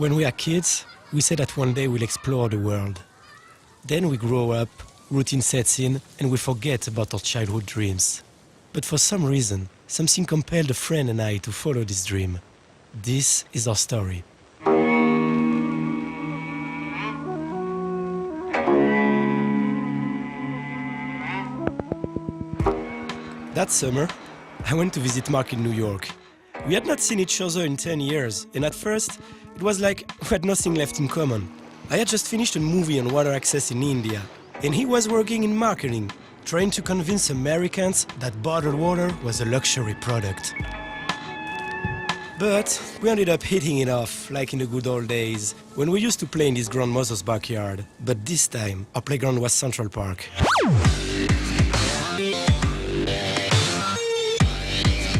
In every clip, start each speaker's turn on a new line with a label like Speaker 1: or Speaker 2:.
Speaker 1: When we are kids, we say that one day we'll explore the world. Then we grow up, routine sets in, and we forget about our childhood dreams. But for some reason, something compelled a friend and I to follow this dream. This is our story. That summer, I went to visit Mark in New York. We had not seen each other in 10 years, and at first, it was like we had nothing left in common. I had just finished a movie on water access in India, and he was working in marketing, trying to convince Americans that bottled water was a luxury product. But we ended up hitting it off, like in the good old days, when we used to play in his grandmother's backyard. But this time, our playground was Central Park.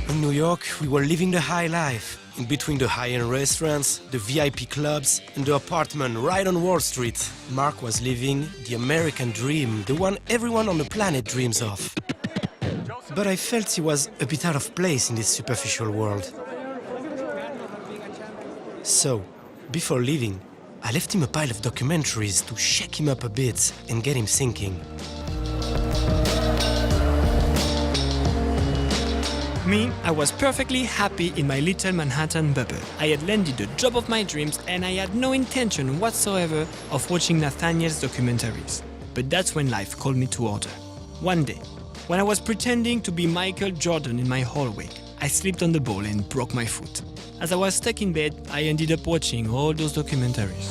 Speaker 1: In New York, we were living the high life, in between the high-end restaurants, the VIP clubs, and the apartment right on Wall Street. Mark was living the American dream, the one everyone on the planet dreams of. But I felt he was a bit out of place in this superficial world. So, before leaving, I left him a pile of documentaries to shake him up a bit and get him thinking.
Speaker 2: Me, I was perfectly happy in my little Manhattan bubble. I had landed the job of my dreams and I had no intention whatsoever of watching Nathaniel's documentaries. But that's when life called me to order. One day, when I was pretending to be Michael Jordan in my hallway, I slipped on the ball and broke my foot. As I was stuck in bed, I ended up watching all those documentaries.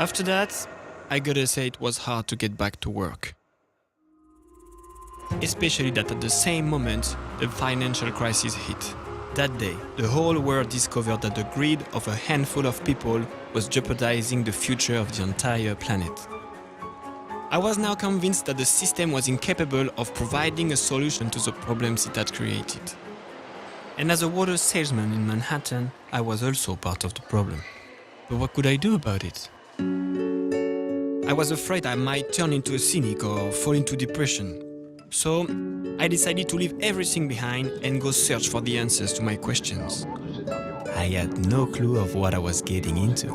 Speaker 2: After that, I gotta say it was hard to get back to work. Especially that at the same moment, the financial crisis hit. That day, the whole world discovered that the greed of a handful of people was jeopardizing the future of the entire planet. I was now convinced that the system was incapable of providing a solution to the problems it had created. And as a water salesman in Manhattan, I was also part of the problem. But what could I do about it? I was afraid I might turn into a cynic or fall into depression. So I decided to leave everything behind and go search for the answers to my questions. I had no clue of what I was getting into.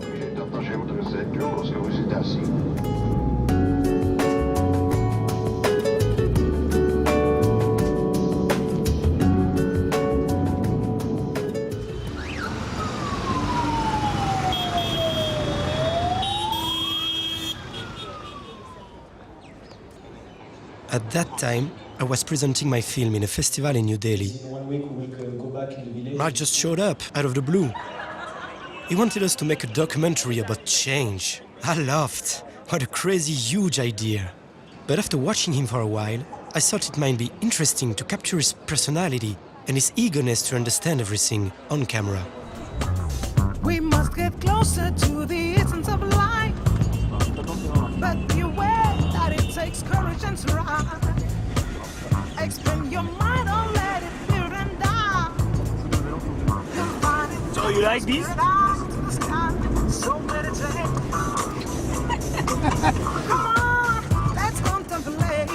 Speaker 1: At that time, I was presenting my film in a festival in New Delhi. Mark just showed up, out of the blue. He wanted us to make a documentary about change. I laughed. What a crazy, huge idea. But after watching him for a while, I thought it might be interesting to capture his personality and his eagerness to understand everything on camera.
Speaker 3: We must get closer to the essence of life. But beware that it takes courage and strive. Expand your mind, don't let it fear and die. You'll find it.
Speaker 2: So you like this?
Speaker 3: So meditate. Come on, let's contemplate.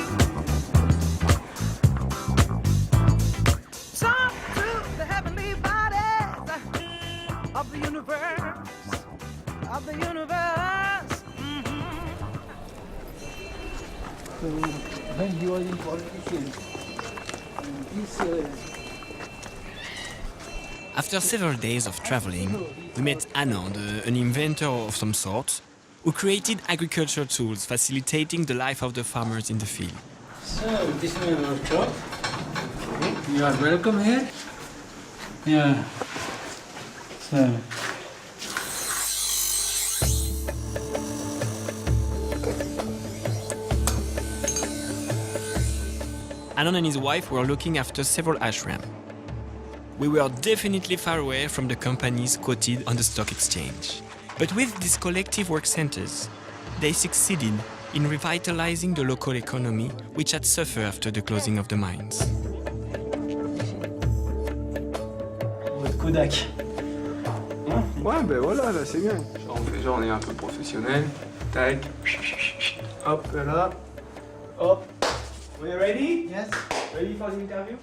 Speaker 3: Talk to the heavenly bodies of the universe, of the universe.
Speaker 4: When you are in politician,
Speaker 2: After several days of traveling, we met Anand, an inventor of some sort, who created agriculture tools facilitating the life of the farmers in the field.
Speaker 4: So, this is my workshop. You are welcome here. Yeah. So.
Speaker 2: Anand and his wife were looking after several ashrams. We were definitely far away from the companies quoted on the stock exchange. But with these collective work centers, they succeeded in revitalizing the local economy, which had suffered after the closing of the mines.
Speaker 1: Votre Kodak.
Speaker 5: Ouais, ben voilà, là c'est bien. Genre, on fait genre, on est un peu professionnel. Tac. Hop, là. Hop. We ready?
Speaker 4: Yes.
Speaker 5: Ready for the interview?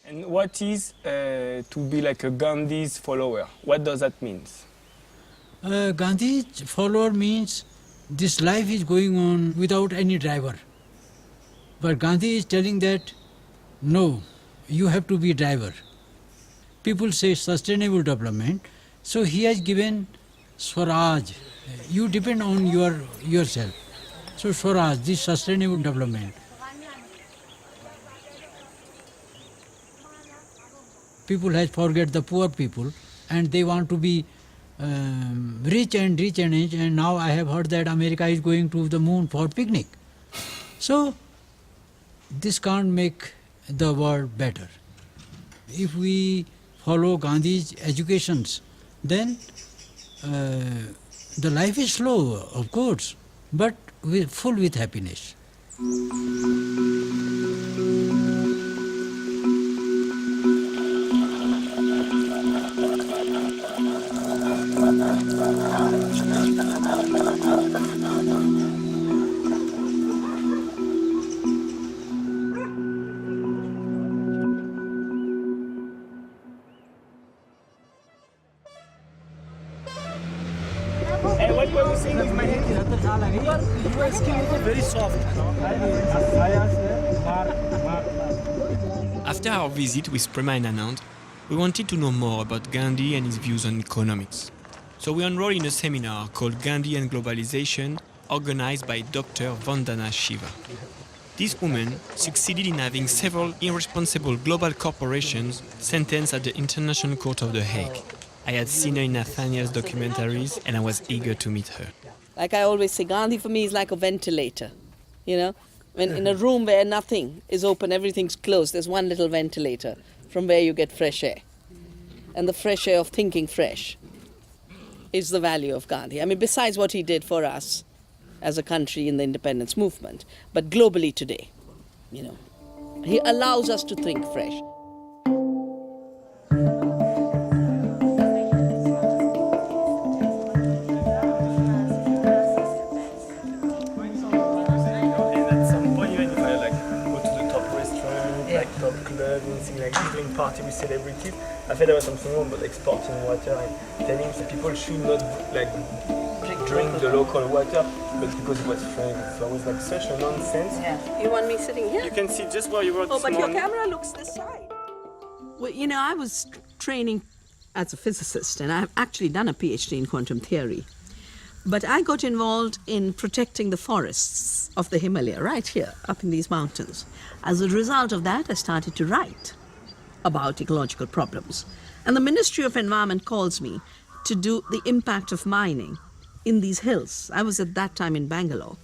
Speaker 5: And what is to be like a Gandhi's follower? What does that mean?
Speaker 4: Gandhi's follower means this life is going on without any driver. But Gandhi is telling that, no, you have to be a driver. People say sustainable development, so he has given Swaraj. You depend on yourself. So Swaraj, this sustainable development. People has forget the poor people and they want to be rich and now I have heard that America is going to the moon for picnic. So this can't make the world better. If we follow Gandhi's educations, then the life is slow, of course, but full with happiness.
Speaker 5: Hey, what were you saying with my hand? Your skin is very soft.
Speaker 2: After our visit with Prema and Anand, we wanted to know more about Gandhi and his views on economics. So we enrolled in a seminar called Gandhi and Globalization, organized by Dr. Vandana Shiva. This woman succeeded in having several irresponsible global corporations sentenced at the International Court of The Hague. I had seen her in Nathaniel's documentaries and I was eager to meet her.
Speaker 6: Like I always say, Gandhi for me is like a ventilator, you know? When in a room where nothing is open, everything's closed, there's one little ventilator from where you get fresh air. And the fresh air of thinking fresh is the value of Gandhi. I mean, besides what he did for us as a country in the independence movement, but globally today, you know, he allows us to think fresh.
Speaker 1: Doing party with celebrities. I felt there was something wrong about exporting water and telling the people should not like drink the local water, but because it was flavored. So it was like such a nonsense.
Speaker 6: Yeah. You want me sitting here?
Speaker 1: You can see just where you were
Speaker 6: Oh,
Speaker 1: this
Speaker 6: but your
Speaker 1: morning.
Speaker 6: camera looks this side. Well, you know, I was training as a physicist, and I've actually done a PhD in quantum theory. But I got involved in protecting the forests of the Himalaya, right here, up in these mountains. As a result of that, I started to write about ecological problems. And the Ministry of Environment calls me to do the impact of mining in these hills. I was at that time in Bangalore.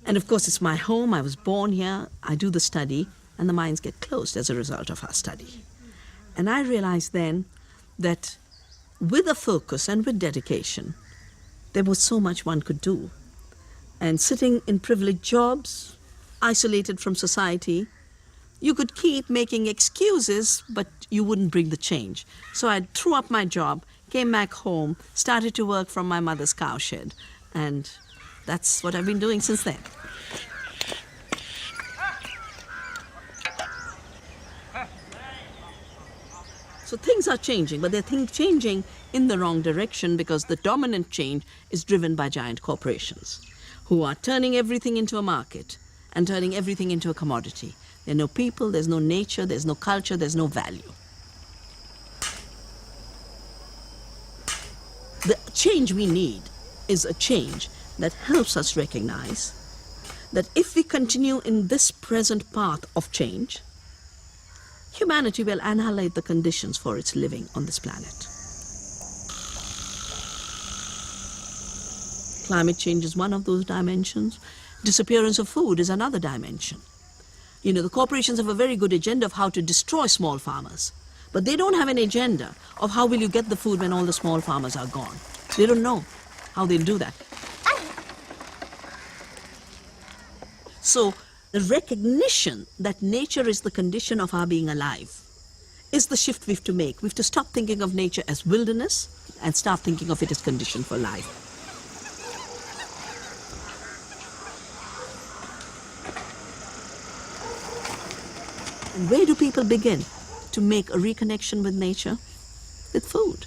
Speaker 6: And of course, it's my home. I was born here. I do the study, and the mines get closed as a result of our study. And I realized then that with a focus and with dedication, there was so much one could do. And sitting in privileged jobs, isolated from society, you could keep making excuses, but you wouldn't bring the change. So I threw up my job, came back home, started to work from my mother's cowshed, and that's what I've been doing since then. So things are changing, but they're changing in the wrong direction because the dominant change is driven by giant corporations who are turning everything into a market and turning everything into a commodity. There are no people, there's no nature, there's no culture, there's no value. The change we need is a change that helps us recognize that if we continue in this present path of change, humanity will annihilate the conditions for its living on this planet. Climate change is one of those dimensions. Disappearance of food is another dimension. You know, the corporations have a very good agenda of how to destroy small farmers, but they don't have an agenda of how will you get the food when all the small farmers are gone. They don't know how they'll do that. So the recognition that nature is the condition of our being alive is the shift we have to make. We have to stop thinking of nature as wilderness and start thinking of it as condition for life. And where do people begin to make a reconnection with nature? With food.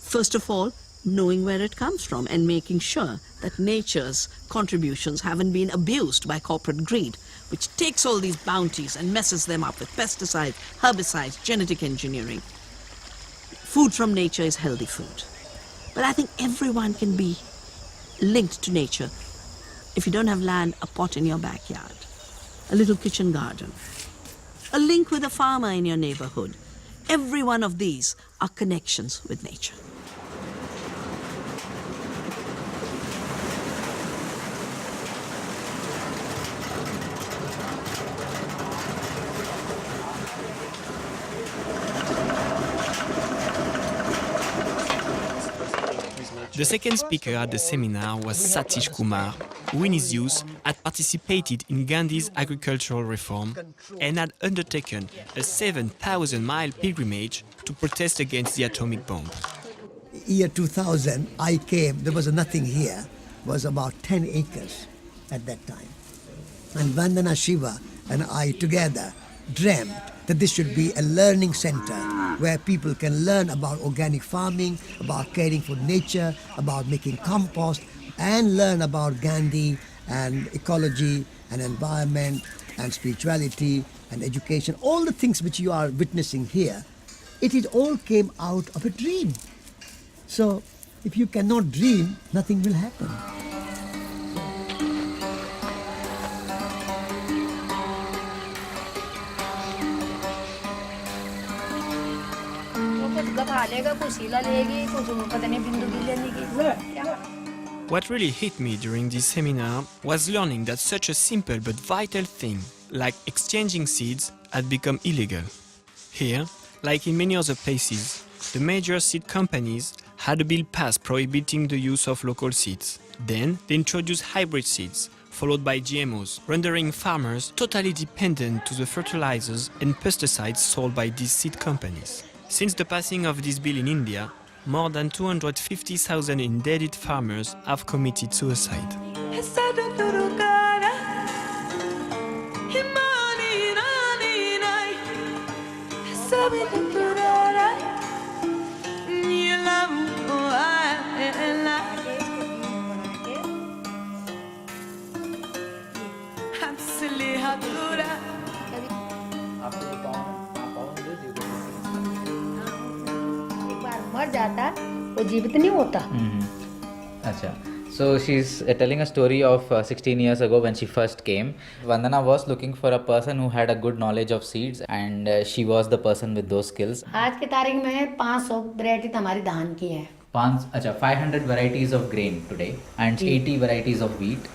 Speaker 6: First of all, knowing where it comes from and making sure that nature's contributions haven't been abused by corporate greed, which takes all these bounties and messes them up with pesticides, herbicides, genetic engineering. Food from nature is healthy food. But I think everyone can be linked to nature. If you don't have land, a pot in your backyard, a little kitchen garden, a link with a farmer in your neighborhood. Every one of these are connections with nature.
Speaker 2: The second speaker at the seminar was Satish Kumar, who in his youth had participated in Gandhi's agricultural reform and had undertaken a 7,000-mile pilgrimage to protest against the atomic bomb.
Speaker 7: Year 2000, I came, there was nothing here, was about 10 acres at that time. And Vandana Shiva and I together dreamt that this should be a learning center where people can learn about organic farming, about caring for nature, about making compost, and learn about Gandhi and ecology and environment and spirituality and education, all the things which you are witnessing here. It all came out of a dream. So if you cannot dream, nothing will happen.
Speaker 2: What really hit me during this seminar was learning that such a simple but vital thing, like exchanging seeds, had become illegal. Here, like in many other places, the major seed companies had a bill passed prohibiting the use of local seeds. Then they introduced hybrid seeds, followed by GMOs, rendering farmers totally dependent to the fertilizers and pesticides sold by these seed companies. Since the passing of this bill in India, more than 250,000 indebted farmers have committed suicide.
Speaker 8: So she's telling a story of 16 years ago when she first came. Vandana was looking for a person who had a good knowledge of seeds, and she was the person with those skills.
Speaker 9: आज की तारीख में 500 variety हमारी धान की है.
Speaker 8: 500 varieties of grain today and 80 varieties of wheat.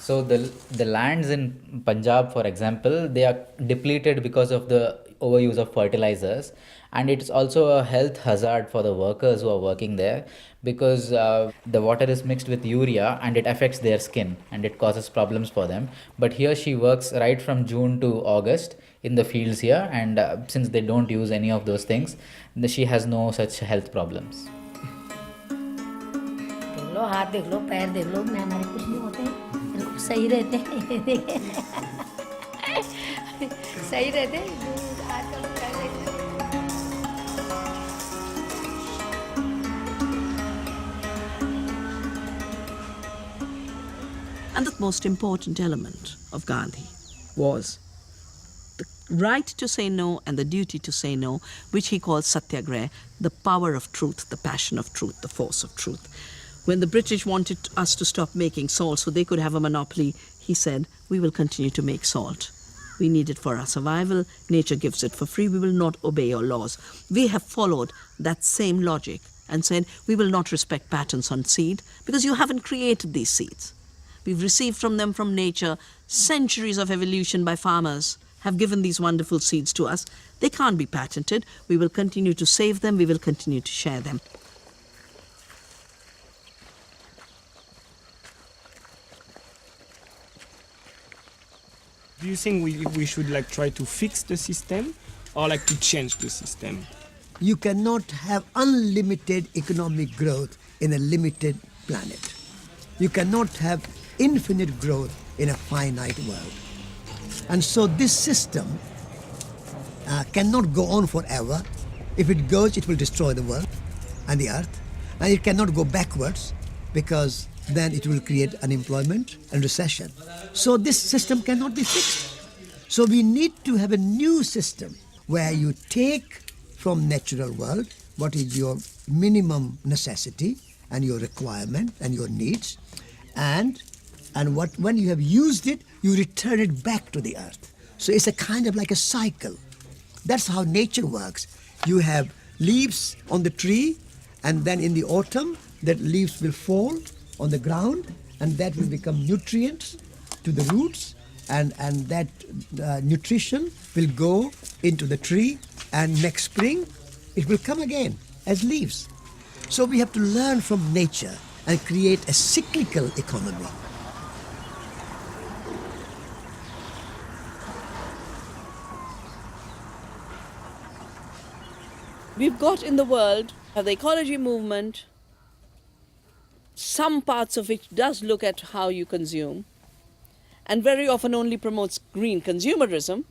Speaker 8: So the lands in Punjab, for example, they are depleted because of the overuse of fertilizers, and it's also a health hazard for the workers who are working there, because the water is mixed with urea and it affects their skin and it causes problems for them. But here she works right from June to August in the fields here, and since they don't use any of those things, she has no such health problems.
Speaker 9: देख लो, हाथ देख लो, पैर देख लो, मैं हमारे कुछ नहीं होते हैं, बिल्कुल सही रहते हैं. सही रहते हैं. आजकल
Speaker 6: And the most important element of Gandhi was the right to say no and the duty to say no, which he called satyagraha, the power of truth, the passion of truth, the force of truth. When the British wanted us to stop making salt so they could have a monopoly, he said, we will continue to make salt. We need it for our survival. Nature gives it for free. We will not obey your laws. We have followed that same logic and said, we will not respect patents on seed because you haven't created these seeds. We've received from them from nature. Centuries of evolution by farmers have given these wonderful seeds to us. They can't be patented. We will continue to save them. We will continue to share them.
Speaker 5: Do you think we should like try to fix the system or like to change the system?
Speaker 7: You cannot have unlimited economic growth in a limited planet. You cannot have infinite growth in a finite world. And so this system cannot go on forever. If it goes, it will destroy the world and the earth. And it cannot go backwards because then it will create unemployment and recession. So this system cannot be fixed. So we need to have a new system where you take from natural world what is your minimum necessity and your requirement and your needs, and what when you have used it, you return it back to the earth. So it's a kind of like a cycle. That's how nature works. You have leaves on the tree, and then in the autumn, that leaves will fall on the ground, and that will become nutrients to the roots, and that nutrition will go into the tree, and next spring, it will come again as leaves. So we have to learn from nature and create a cyclical economy.
Speaker 6: We've got in the world the ecology movement, some parts of which does look at how you consume, and very often only promotes green consumerism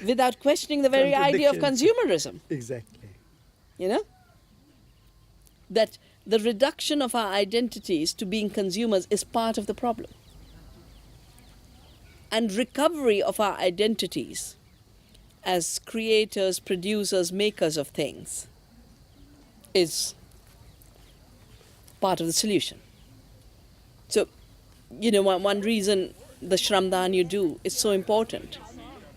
Speaker 6: without questioning the very idea of consumerism.
Speaker 7: Exactly.
Speaker 6: You know? That the reduction of our identities to being consumers is part of the problem. And recovery of our identities as creators, producers, makers of things is part of the solution. So, you know, one reason the Shramdan you do is so important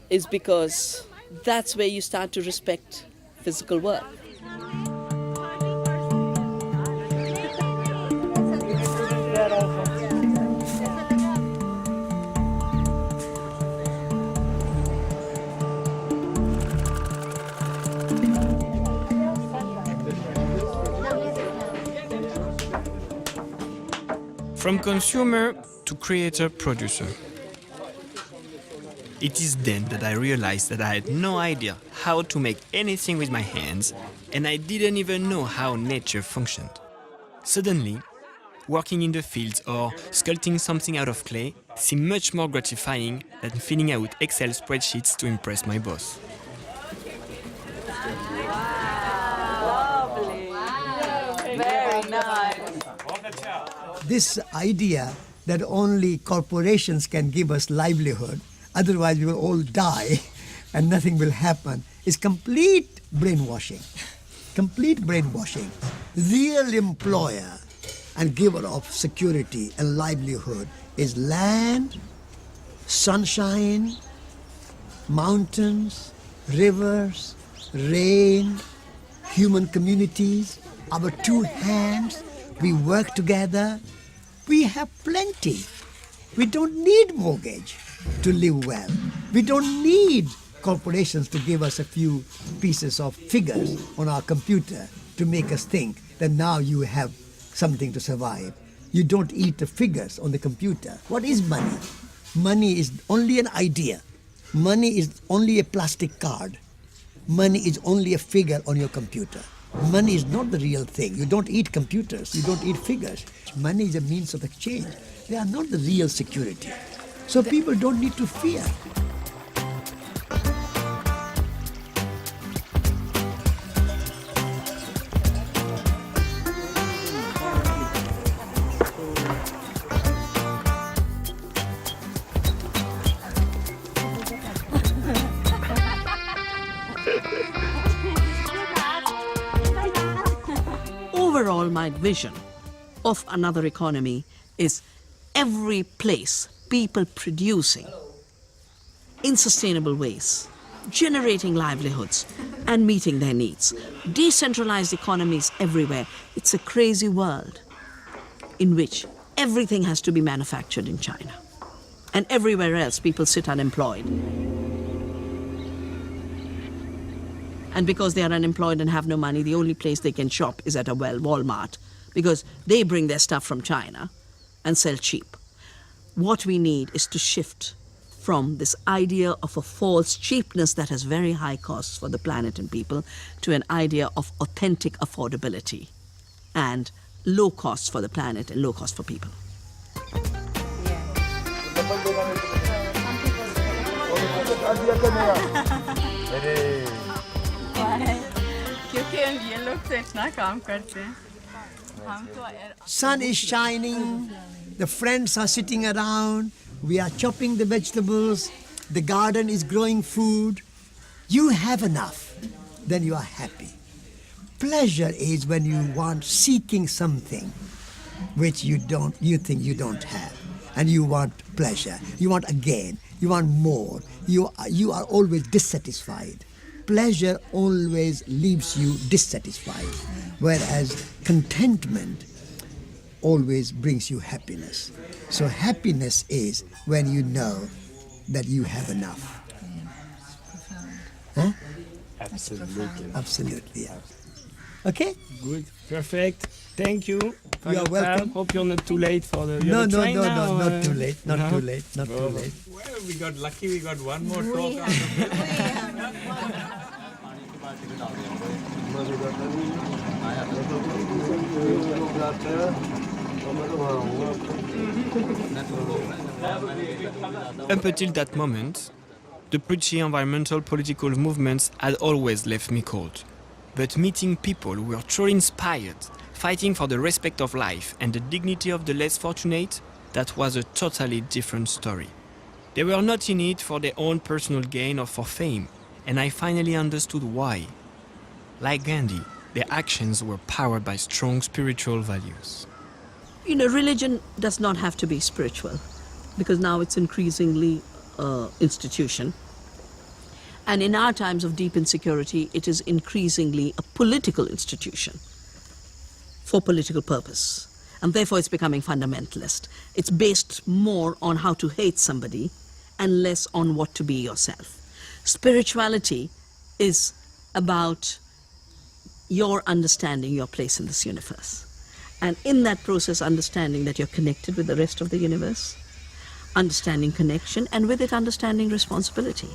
Speaker 6: is because that's where you start to respect physical work.
Speaker 2: From consumer to creator-producer. It is then that I realized that I had no idea how to make anything with my hands, and I didn't even know how nature functioned. Suddenly, working in the fields or sculpting something out of clay seemed much more gratifying than filling out Excel spreadsheets to impress my boss.
Speaker 7: This idea that only corporations can give us livelihood, otherwise we will all die and nothing will happen, is complete brainwashing. Complete brainwashing. Real employer and giver of security and livelihood is land, sunshine, mountains, rivers, rain, human communities, our two hands. We work together. We have plenty. We don't need mortgage to live well. We don't need corporations to give us a few pieces of figures on our computer to make us think that now you have something to survive. You don't eat the figures on the computer. What is money? Money is only an idea. Money is only a plastic card. Money is only a figure on your computer. Money is not the real thing. You don't eat computers. You don't eat figures. Money is a means of exchange. They are not the real security. So people don't need to fear.
Speaker 6: Overall, my vision of another economy is every place people producing in sustainable ways, generating livelihoods and meeting their needs. Decentralized economies everywhere. It's a crazy world in which everything has to be manufactured in China. And everywhere else, people sit unemployed. And because they are unemployed and have no money, the only place they can shop is at a Walmart, because they bring their stuff from China and sell cheap. what we need is to shift from this idea of a false cheapness that has very high costs for the planet and people to an idea of authentic affordability and low costs for the planet and low cost for people.
Speaker 7: Sun is shining, the friends are sitting around, we are chopping the vegetables, the garden is growing food. You have enough, then you are happy. Pleasure is when you want seeking something which you think you don't have, and you want pleasure, you want again, you want more, you are always dissatisfied. Pleasure always leaves you dissatisfied, whereas contentment always brings you happiness. So happiness is when you know that you have enough. Huh?
Speaker 5: Absolutely.
Speaker 7: Absolutely, yeah. Okay?
Speaker 5: Good, perfect. Thank you. for
Speaker 7: You are
Speaker 5: your
Speaker 7: welcome.
Speaker 5: time. Hope you're not too late for the.
Speaker 7: No,
Speaker 5: you're the train now,
Speaker 7: not too late, not
Speaker 5: no?
Speaker 7: too late, not too
Speaker 5: Oh.
Speaker 7: late.
Speaker 10: Well, we got lucky, we got one more talk.
Speaker 2: Up until that moment, the preachy environmental political movements had always left me cold. But meeting people who were truly inspired, fighting for the respect of life and the dignity of the less fortunate, that was a totally different story. They were not in it for their own personal gain or for fame, and I finally understood why. Like Gandhi, their actions were powered by strong spiritual values.
Speaker 6: You know, religion does not have to be spiritual, because now it's increasingly institution. And in our times of deep insecurity, it is increasingly a political institution for political purpose. And therefore it's becoming fundamentalist. It's based more on how to hate somebody and less on what to be yourself. Spirituality is about your understanding your place in this universe. And in that process, understanding that you're connected with the rest of the universe, understanding connection, and with it, understanding responsibility.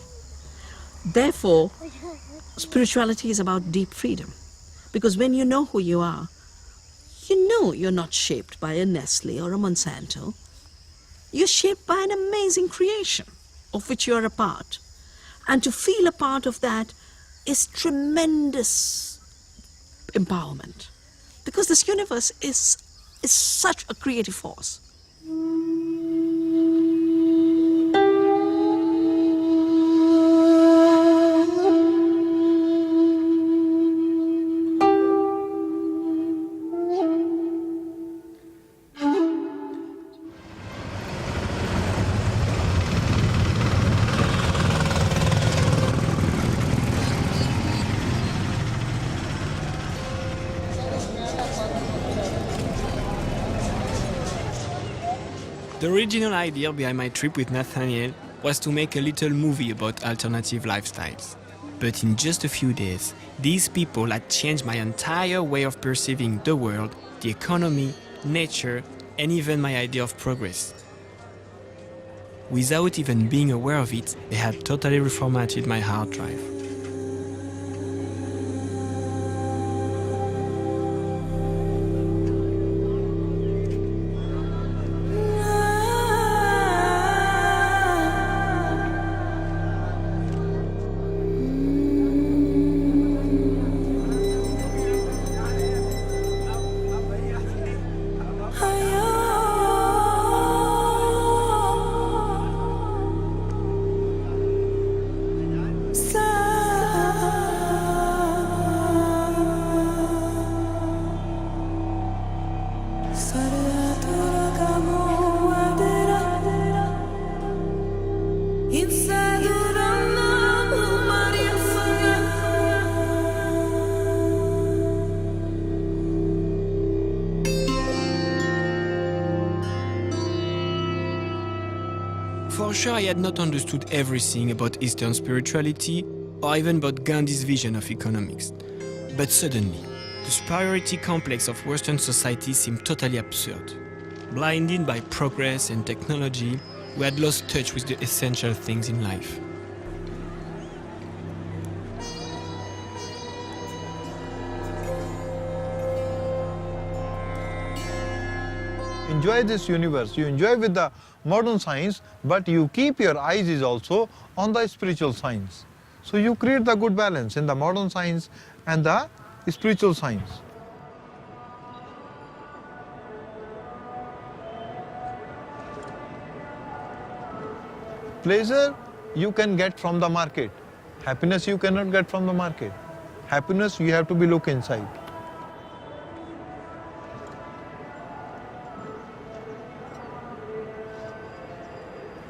Speaker 6: Therefore, spirituality is about deep freedom. Because when you know who you are, you know you're not shaped by a Nestle or a Monsanto. You're shaped by an amazing creation of which you're a part. And to feel a part of that is tremendous empowerment. Because this universe is such a creative force.
Speaker 2: The original idea behind my trip with Nathaniel was to make a little movie about alternative lifestyles. But in just a few days, these people had changed my entire way of perceiving the world, the economy, nature, and even my idea of progress. Without even being aware of it, they had totally reformatted my hard drive. For sure, I had not understood everything about Eastern spirituality or even about Gandhi's vision of economics. But suddenly, the superiority complex of Western society seemed totally absurd. Blinded by progress and technology, we had lost touch with the essential things in life.
Speaker 11: Enjoy this universe, you enjoy with the modern science, but you keep your eyes is also on the spiritual science. So you create the good balance in the modern science and the spiritual science. Pleasure you can get from the market. Happiness you cannot get from the market. Happiness you have to be look inside.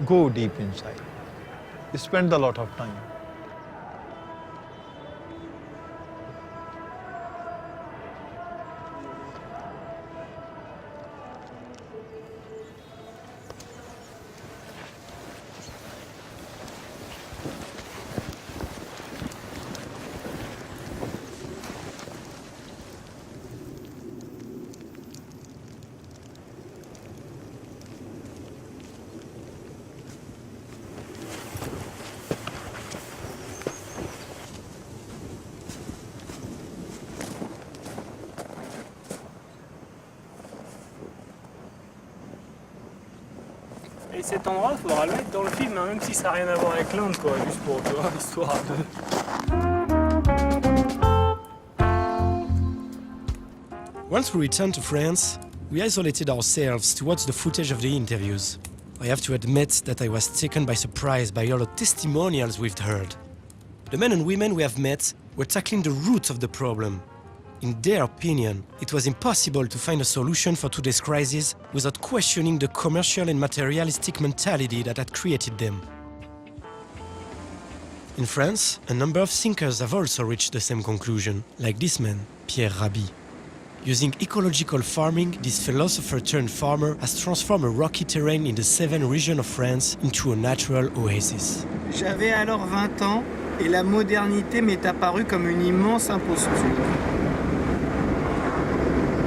Speaker 11: Go deep inside. Spend a lot of time.
Speaker 5: Et cet endroit, il faudra le mettre dans le film, hein, même si ça n'a rien à voir avec l'Inde, quoi, juste pour, tu vois, histoire de...
Speaker 1: Once we returned to France, we isolated ourselves to watch the footage of the interviews. I have to admit that I was taken by surprise by all the testimonials we've heard. The men and women we have met were tackling the root of the problem. In their opinion, it was impossible to find a solution for today's crisis without questioning the commercial and materialistic mentality that had created them. In France, a number of thinkers have also reached the same conclusion, like this man, Pierre Rabhi. Using ecological farming, this philosopher-turned-farmer has transformed a rocky terrain in the southern region of France into a natural oasis.
Speaker 12: J'avais alors 20 ans et la modernité m'est apparue comme une immense imposture.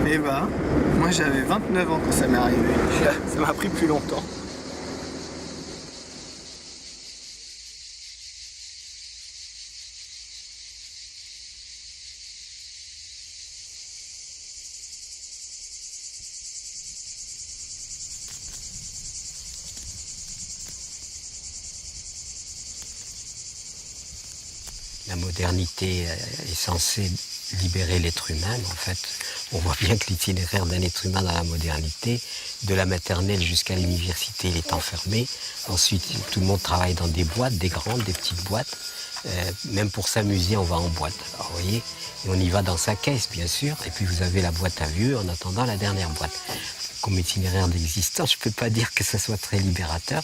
Speaker 12: Et bah, moi j'avais 29 ans quand ça m'est arrivé. Ça m'a pris plus longtemps.
Speaker 13: La modernité est censée libérer l'être humain, mais en fait, on voit bien que l'itinéraire d'un être humain dans la modernité, de la maternelle jusqu'à l'université, il est enfermé. Ensuite, tout le monde travaille dans des boîtes, des grandes, des petites boîtes. Même pour s'amuser, on va en boîte. Alors, vous voyez, et on y va dans sa caisse, bien sûr. Et puis, vous avez la boîte à vieux en attendant la dernière boîte. Comme itinéraire d'existence, je ne peux pas dire que ça soit très libérateur.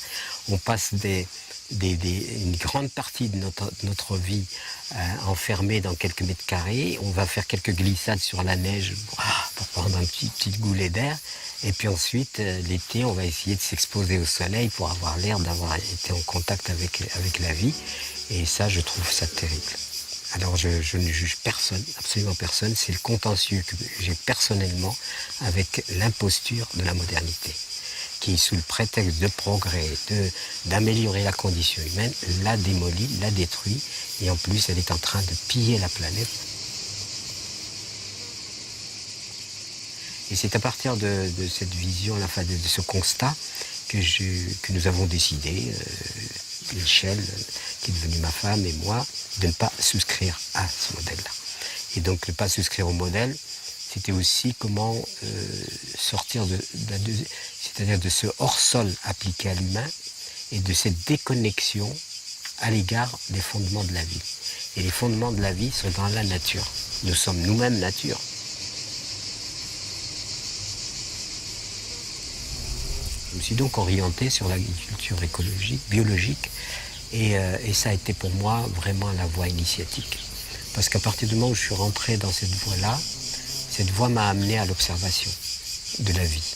Speaker 13: On passe une grande partie de notre vie enfermée dans quelques mètres carrés. On va faire quelques glissades sur la neige pour prendre un petit goulet d'air. Et puis ensuite, l'été, on va essayer de s'exposer au soleil pour avoir l'air d'avoir été en contact avec la vie. Et ça, je trouve ça terrible. Alors je ne juge personne, absolument personne. C'est le contentieux que j'ai personnellement avec l'imposture de la modernité, qui, sous le prétexte de progrès, d'améliorer la condition humaine, la démolit, la détruit, et en plus elle est en train de piller la planète. Et c'est à partir de cette vision, de ce constat, que nous avons décidé, Michel, qui est devenue ma femme, et moi, de ne pas souscrire à ce modèle-là. Et donc ne pas souscrire au modèle, c'était aussi comment sortir c'est-à-dire de ce hors-sol appliqué à l'humain et de cette déconnexion à l'égard des fondements de la vie. Et les fondements de la vie sont dans la nature. Nous sommes nous-mêmes nature. Je me suis donc orienté sur l'agriculture écologique, biologique, et ça a été pour moi vraiment la voie initiatique. Parce qu'à partir du moment où je suis rentré dans cette voie-là, cette voie m'a amené à l'observation de la vie.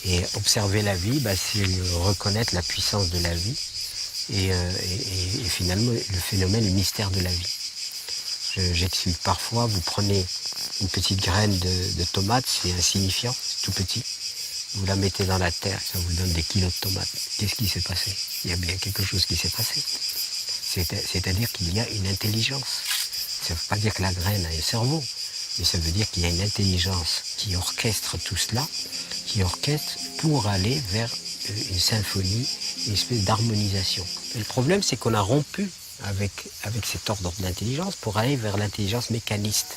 Speaker 13: Et observer la vie, c'est reconnaître la puissance de la vie et finalement le phénomène, le mystère de la vie. J'explique parfois, vous prenez une petite graine de tomate, c'est insignifiant, c'est tout petit. vous la mettez dans la terre, ça vous donne des kilos de tomates. Qu'est-ce qui s'est passé? Il y a bien quelque chose qui s'est passé. C'est-à-dire qu'il y a une intelligence. Ça ne veut pas dire que la graine a un cerveau, mais ça veut dire qu'il y a une intelligence qui orchestre tout cela, qui orchestre pour aller vers une symphonie, une espèce d'harmonisation. Et le problème, c'est qu'on a rompu avec cet ordre d'intelligence pour aller vers l'intelligence mécaniste,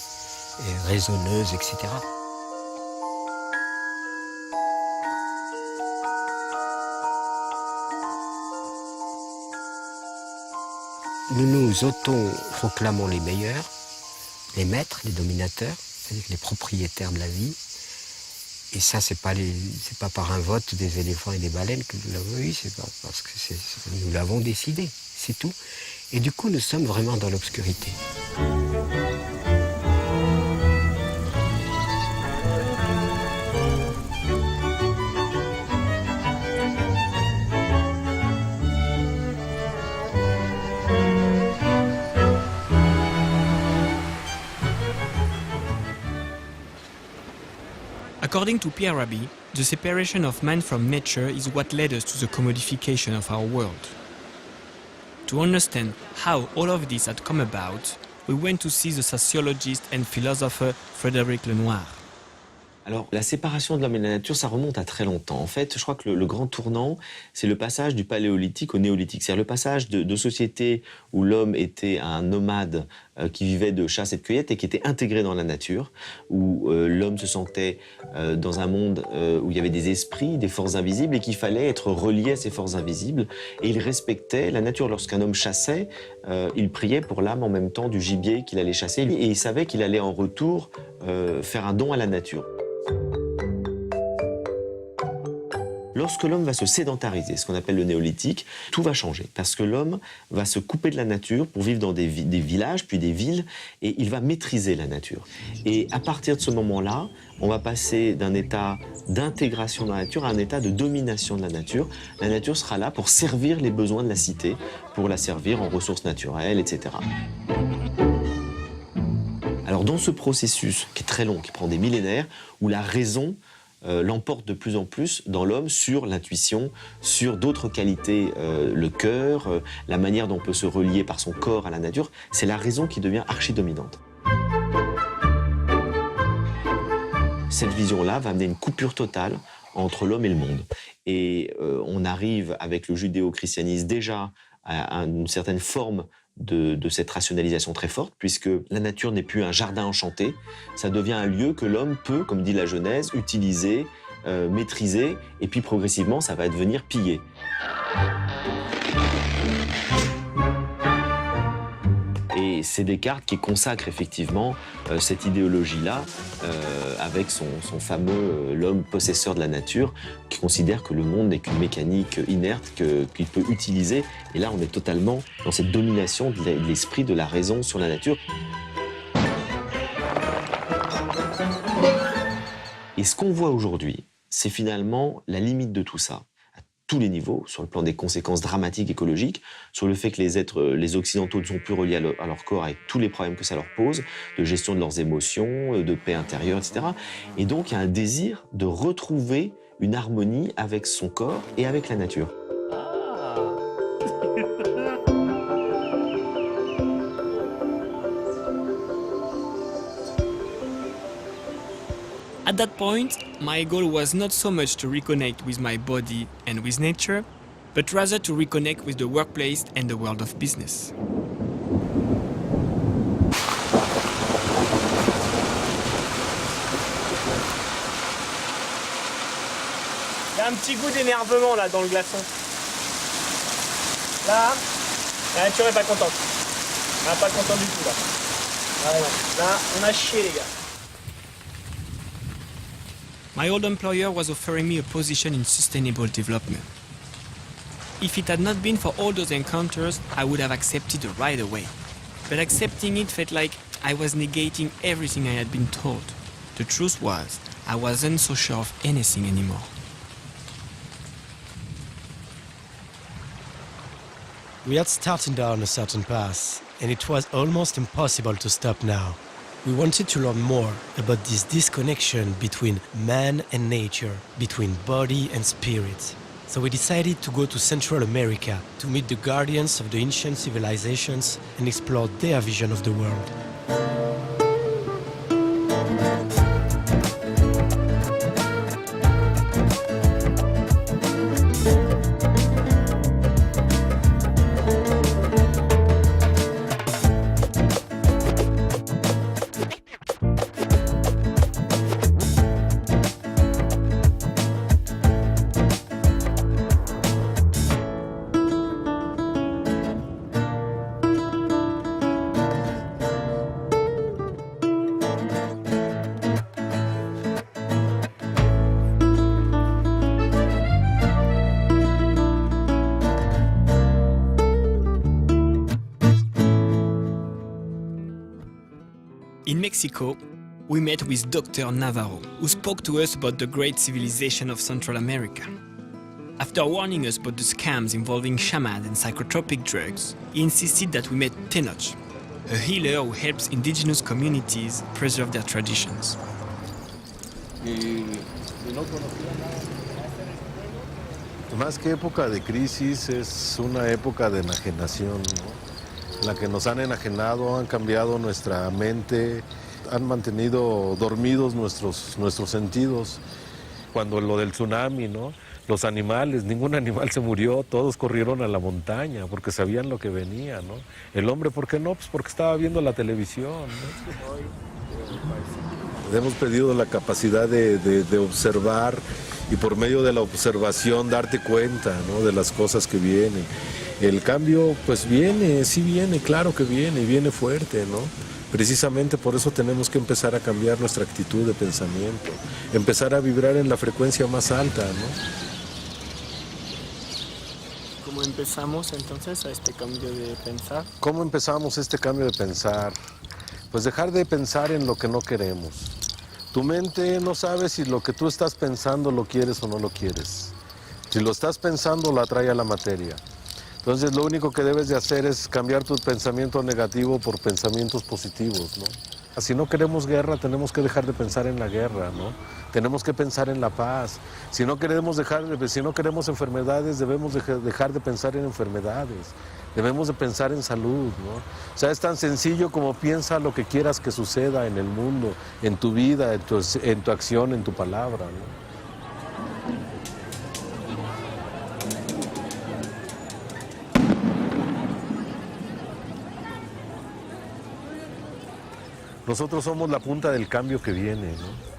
Speaker 13: raisonneuse, etc. Nous nous auto-proclamons les meilleurs, les maîtres, les dominateurs, c'est-à-dire les propriétaires de la vie. Et ça, c'est pas par un vote des éléphants et des baleines que nous l'avons eu, c'est parce que nous l'avons décidé, c'est tout. Et du coup, nous sommes vraiment dans l'obscurité.
Speaker 2: According to Pierre Rabhi, the separation of man from nature is what led us to the commodification of our world. To understand how all of this had come about, we went to see the sociologist and philosopher Frédéric Lenoir.
Speaker 14: Alors, la séparation de l'homme et de la nature, ça remonte à très longtemps. En fait, je crois que le grand tournant, c'est le passage du paléolithique au néolithique. C'est-à-dire le passage de sociétés où l'homme était un nomade qui vivait de chasse et de cueillette et qui était intégré dans la nature, où l'homme se sentait dans un monde où il y avait des esprits, des forces invisibles, et qu'il fallait être relié à ces forces invisibles. Et il respectait la nature. Lorsqu'un homme chassait, il priait pour l'âme en même temps du gibier qu'il allait chasser, et il savait qu'il allait en retour faire un don à la nature. Lorsque l'homme va se sédentariser, ce qu'on appelle le néolithique, tout va changer parce que l'homme va se couper de la nature pour vivre dans des villages, puis des villes, et il va maîtriser la nature. Et à partir de ce moment-là, on va passer d'un état d'intégration dans la nature à un état de domination de la nature. La nature sera là pour servir les besoins de la cité, pour la servir en ressources naturelles, etc. Alors dans ce processus qui est très long, qui prend des millénaires, où la raison l'emporte de plus en plus dans l'homme sur l'intuition, sur d'autres qualités, le cœur, la manière dont on peut se relier par son corps à la nature, c'est la raison qui devient archi-dominante. Cette vision-là va amener une coupure totale entre l'homme et le monde. Et on arrive avec le judéo-christianisme déjà à une certaine forme de cette rationalisation très forte, puisque la nature n'est plus un jardin enchanté, ça devient un lieu que l'homme peut, comme dit la Genèse, utiliser, maîtriser, et puis progressivement, ça va devenir pillé. Et c'est Descartes qui consacre effectivement cette idéologie-là avec son fameux l'homme possesseur de la nature, qui considère que le monde n'est qu'une mécanique inerte qu'il peut utiliser. Et là, on est totalement dans cette domination de l'esprit, de la raison sur la nature. Et ce qu'on voit aujourd'hui, c'est finalement la limite de tout ça. Tous les niveaux, sur le plan des conséquences dramatiques écologiques, sur le fait que les Occidentaux ne sont plus reliés à leur corps avec tous les problèmes que ça leur pose, de gestion de leurs émotions, de paix intérieure, etc. Et donc, il y a un désir de retrouver une harmonie avec son corps et avec la nature.
Speaker 2: At that point, my goal was not so much to reconnect with my body and with nature, but rather to reconnect with the workplace and the world of business.
Speaker 15: Il y a un petit goût d'énervement là dans le glaçon. Là, la nature est pas contente. Elle est pas contente du tout là. Ah non. Là, on a chié les gars.
Speaker 2: My old employer was offering me a position in sustainable development. If it had not been for all those encounters, I would have accepted it right away. But accepting it felt like I was negating everything I had been told. The truth was, I wasn't so sure of anything anymore.
Speaker 1: We had started down a certain path, and it was almost impossible to stop now. We wanted to learn more about this disconnection between man and nature, between body and spirit. So we decided to go to Central America to meet the guardians of the ancient civilizations and explore their vision of the world.
Speaker 2: In Mexico, we met with Dr. Navarro, who spoke to us about the great civilization of Central America. After warning us about the scams involving shamans and psychotropic drugs, he insisted that we met Tenoch, a healer who helps indigenous communities preserve their traditions.
Speaker 16: Más que época de crisis, es una época de enajenación, ¿no? La que nos han enajenado, han cambiado nuestra mente, han mantenido dormidos nuestros sentidos. Cuando lo del tsunami, ¿no? Los animales, ningún animal se murió, todos corrieron a la montaña porque sabían lo que venía, ¿no? El hombre, ¿por qué no? Pues porque estaba viendo la televisión, ¿no? Hemos pedido la capacidad de observar y por medio de la observación darte cuenta, ¿no? De las cosas que vienen. El cambio pues viene, sí viene, claro que viene y viene fuerte, ¿no? Precisamente por eso tenemos que empezar a cambiar nuestra actitud de pensamiento, empezar a vibrar en la frecuencia más alta, ¿no?
Speaker 5: ¿Cómo empezamos entonces a este cambio de pensar?
Speaker 16: ¿Cómo empezamos este cambio de pensar? Pues dejar de pensar en lo que no queremos. Tu mente no sabe si lo que tú estás pensando lo quieres o no lo quieres. Si lo estás pensando, lo atrae a la materia. Entonces lo único que debes de hacer es cambiar tu pensamiento negativo por pensamientos positivos, ¿no? Si no queremos guerra, tenemos que dejar de pensar en la guerra, ¿no? Tenemos que pensar en la paz. Si no queremos enfermedades, debemos dejar de pensar en enfermedades. Debemos de pensar en salud, ¿no? O sea, es tan sencillo como piensa lo que quieras que suceda en el mundo, en tu vida, en tu acción, en tu palabra, ¿no? Nosotros somos la punta del cambio que viene, ¿no?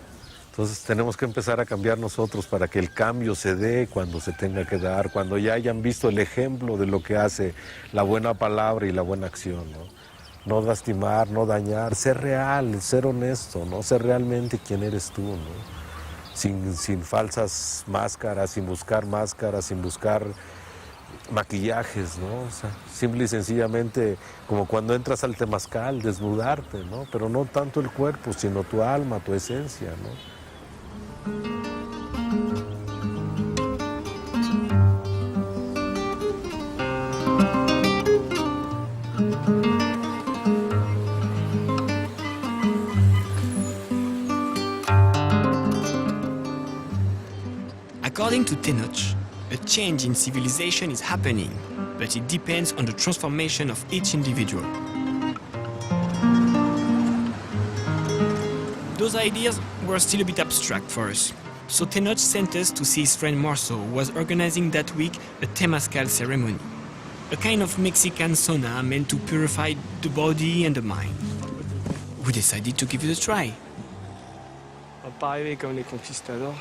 Speaker 16: Entonces tenemos que empezar a cambiar nosotros para que el cambio se dé cuando se tenga que dar, cuando ya hayan visto el ejemplo de lo que hace la buena palabra y la buena acción, ¿no? No lastimar, no dañar, ser real, ser honesto, ¿no? Ser realmente quien eres tú, ¿no? Sin falsas máscaras, sin buscar maquillajes, ¿no? O sea, simple y sencillamente, como cuando entras al temazcal, desnudarte, ¿no? Pero no tanto el cuerpo, sino tu alma, tu esencia, ¿no?
Speaker 2: According to Tenoch, a change in civilization is happening, but it depends on the transformation of each individual. Those ideas were still a bit abstract for us, so Tenoch sent us to see his friend Marceau, who was organizing that week a Temazcal ceremony, a kind of Mexican sauna meant to purify the body and the mind. We decided to give it a try.
Speaker 5: On va pas arriver comme les conquistadors.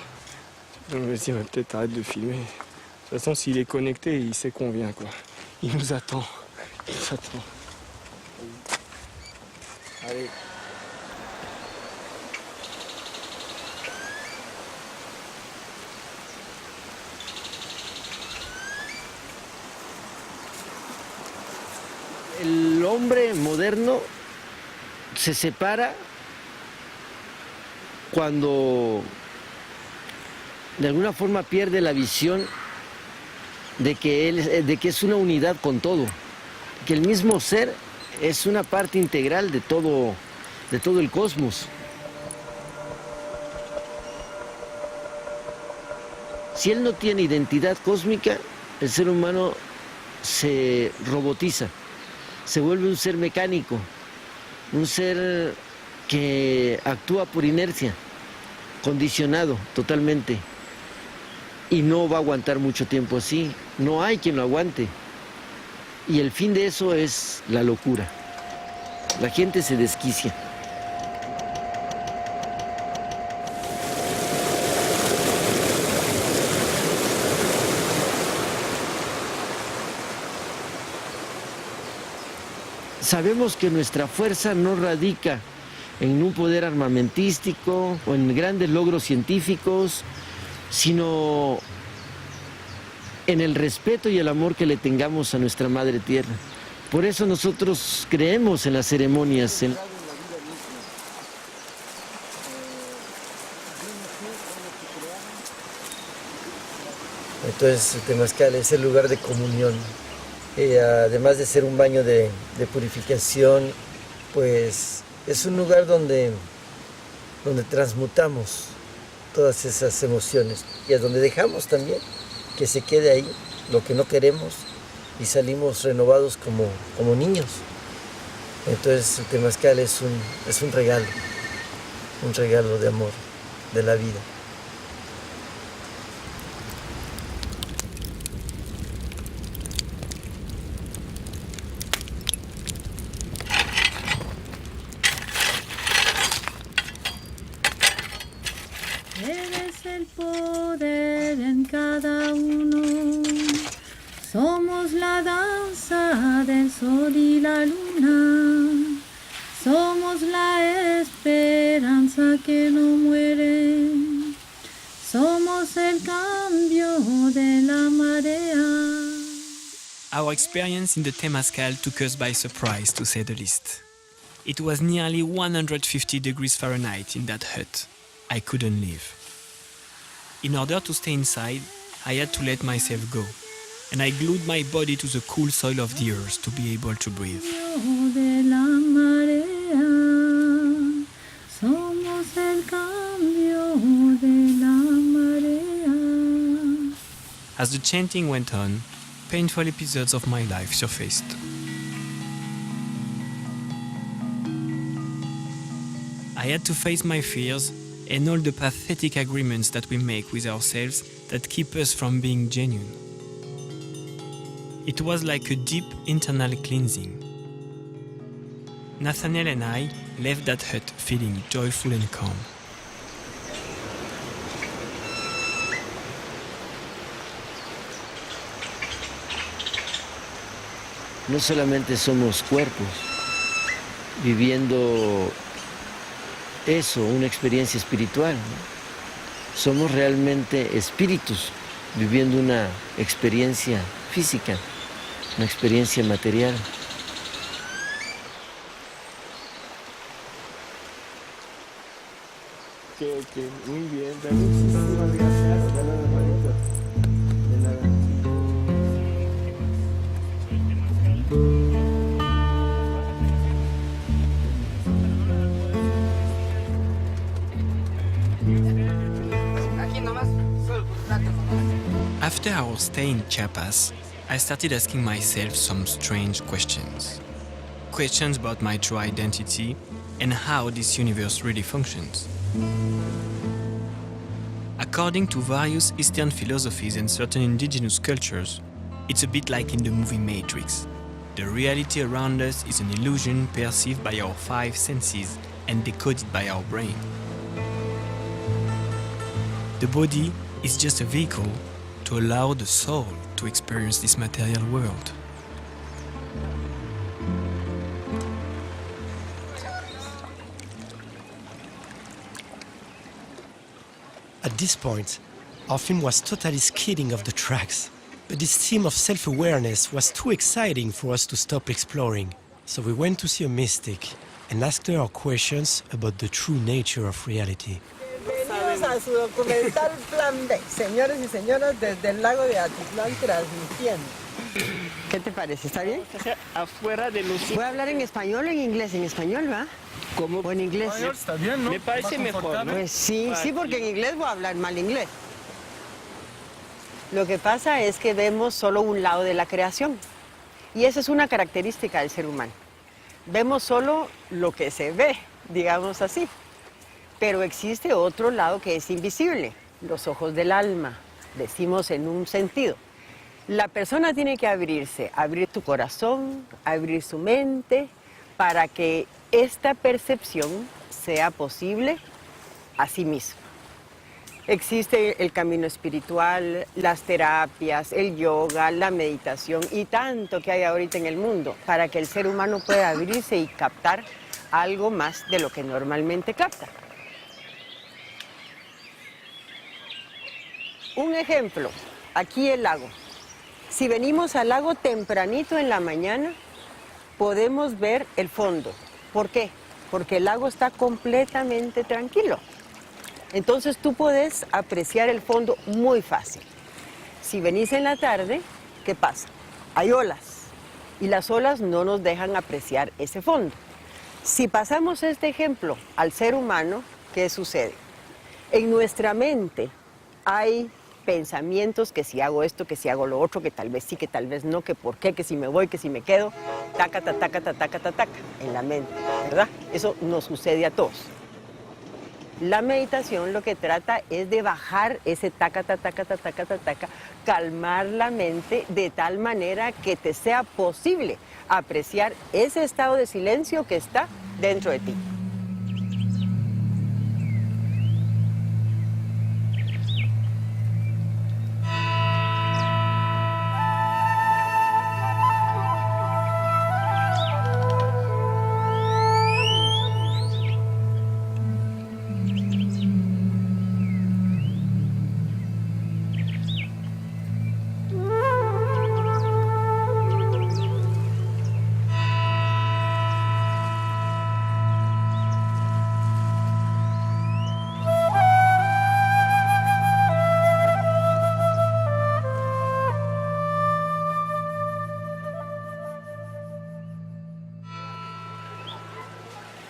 Speaker 5: Je me dis, peut-être arrête de filmer. De toute façon, s'il est connecté, il sait qu'on vient, quoi. Il nous attend. Il nous attend. Allez.
Speaker 17: El hombre moderno se separa cuando de alguna forma pierde la visión de que es una unidad con todo, que el mismo ser es una parte integral de todo de todo el cosmos. Si él no tiene identidad cósmica, el ser humano se robotiza, se vuelve un ser mecánico, un ser que actúa por inercia, condicionado totalmente, y no va a aguantar mucho tiempo así. No hay quien lo aguante. Y el fin de eso es la locura. La gente se desquicia. Sabemos que nuestra fuerza no radica en un poder armamentístico o en grandes logros científicos, sino en el respeto y el amor que le tengamos a nuestra Madre Tierra. Por eso nosotros creemos en las ceremonias.
Speaker 18: Entonces el temazcal es el lugar de comunión. Además de ser un baño de purificación, pues es un lugar donde transmutamos todas esas emociones y es donde dejamos también que se quede ahí lo que no queremos y salimos renovados como niños. Entonces el temazcal es un regalo de amor, de la vida.
Speaker 19: Eres el poder en cada uno, somos la danza del sol y la luna, somos la esperanza que no muere, somos el cambio de la marea.
Speaker 2: Our experience in the Temazcal took us by surprise, to say the least. It was nearly 150 degrees Fahrenheit in that hut. I couldn't leave. In order to stay inside, I had to let myself go, and I glued my body to the cool soil of the earth to be able to breathe.
Speaker 19: De la marea, somos el cambio de la marea.
Speaker 2: As the chanting went on, painful episodes of my life surfaced. I had to face my fears and all the pathetic agreements that we make with ourselves that keep us from being genuine. It was like a deep internal cleansing. Nathaniel and I left that hut feeling joyful and calm.
Speaker 17: No solamente somos cuerpos viviendo eso, una experiencia espiritual, ¿no? Somos realmente espíritus viviendo una experiencia física, una experiencia material.
Speaker 5: Ok, muy bien. Muchísimas gracias. De nada, Marito. De nada.
Speaker 2: After our stay in Chiapas, I started asking myself some strange questions. Questions about my true identity and how this universe really functions. According to various Eastern philosophies and certain indigenous cultures, it's a bit like in the movie Matrix. The reality around us is an illusion perceived by our 5 senses and decoded by our brain. The body is just a vehicle to allow the soul to experience this material world.
Speaker 1: At this point, our film was totally skidding off the tracks. But this theme of self-awareness was too exciting for us to stop exploring. So we went to see a mystic and asked her our questions about the true nature of reality.
Speaker 20: Bienvenidos a su documental Plan B, señores y señoras, desde el lago de Atitlán transmitiendo. ¿Qué te parece? ¿Está bien?
Speaker 15: Afuera de los...
Speaker 20: ¿Voy a hablar en español o en inglés? En español, ¿va? ¿Cómo? ¿O en inglés?
Speaker 15: Está bien, ¿no?
Speaker 20: Me parece
Speaker 15: Más
Speaker 20: mejor,
Speaker 15: confortable.
Speaker 20: ¿no? Pues sí, sí, porque en inglés voy a hablar mal inglés. Lo que pasa es que vemos solo un lado de la creación. Y esa es una característica del ser humano. Vemos solo lo que se ve, digamos así. Pero existe otro lado que es invisible, los ojos del alma, decimos en un sentido. La persona tiene que abrirse, abrir tu corazón, abrir su mente, para que esta percepción sea posible a sí misma. Existe el camino espiritual, las terapias, el yoga, la meditación y tanto que hay ahorita en el mundo para que el ser humano pueda abrirse y captar algo más de lo que normalmente capta. Un ejemplo, aquí el lago. Si venimos al lago tempranito en la mañana, podemos ver el fondo. ¿Por qué? Porque el lago está completamente tranquilo. Entonces tú puedes apreciar el fondo muy fácil. Si venís en la tarde, ¿qué pasa? Hay olas y las olas no nos dejan apreciar ese fondo. Si pasamos este ejemplo al ser humano, ¿qué sucede? En nuestra mente hay pensamientos que si hago esto, que si hago lo otro, que tal vez sí, que tal vez no, que por qué, que si me voy, que si me quedo, taca, taca, taca, taca, taca, en la mente, ¿verdad? Eso nos sucede a todos. La meditación lo que trata es de bajar ese taca, taca, taca, taca, taca, calmar la mente de tal manera que te sea posible apreciar ese estado de silencio que está dentro de ti.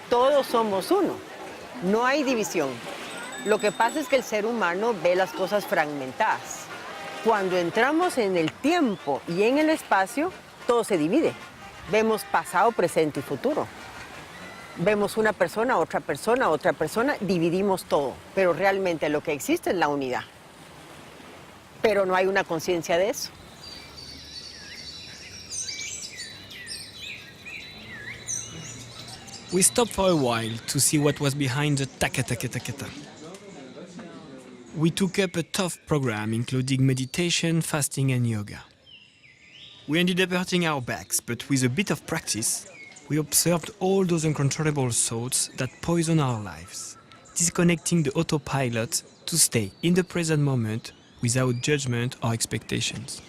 Speaker 20: Todos somos uno, no hay división. Lo que pasa es que el ser humano ve las cosas fragmentadas. Cuando entramos en el tiempo y en el espacio, todo se divide. Vemos pasado, presente y futuro. Vemos una persona, otra persona, dividimos todo. Pero realmente lo que existe es la unidad. Pero no hay una conciencia de eso.
Speaker 2: We stopped for a while to see what was behind the taka taka taka taka. We took up a tough program including meditation, fasting and yoga. We ended up hurting our backs, but with a bit of practice, we observed all those uncontrollable thoughts that poison our lives, disconnecting the autopilot to stay in the present moment without judgment or expectations.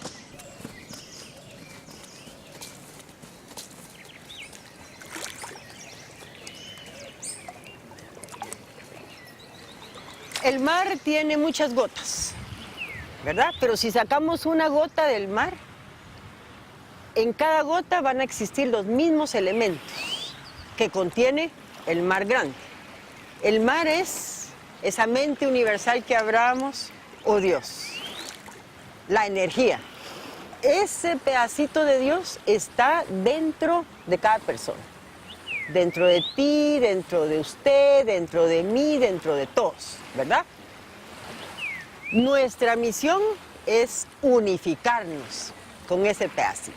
Speaker 20: El mar tiene muchas gotas, ¿verdad? Pero si sacamos una gota del mar, en cada gota van a existir los mismos elementos que contiene el mar grande. El mar es esa mente universal que hablábamos, o Dios, la energía. Ese pedacito de Dios está dentro de cada persona. Dentro de ti, dentro de usted, dentro de mí, dentro de todos, ¿verdad? Nuestra misión es unificarnos con ese pedacito.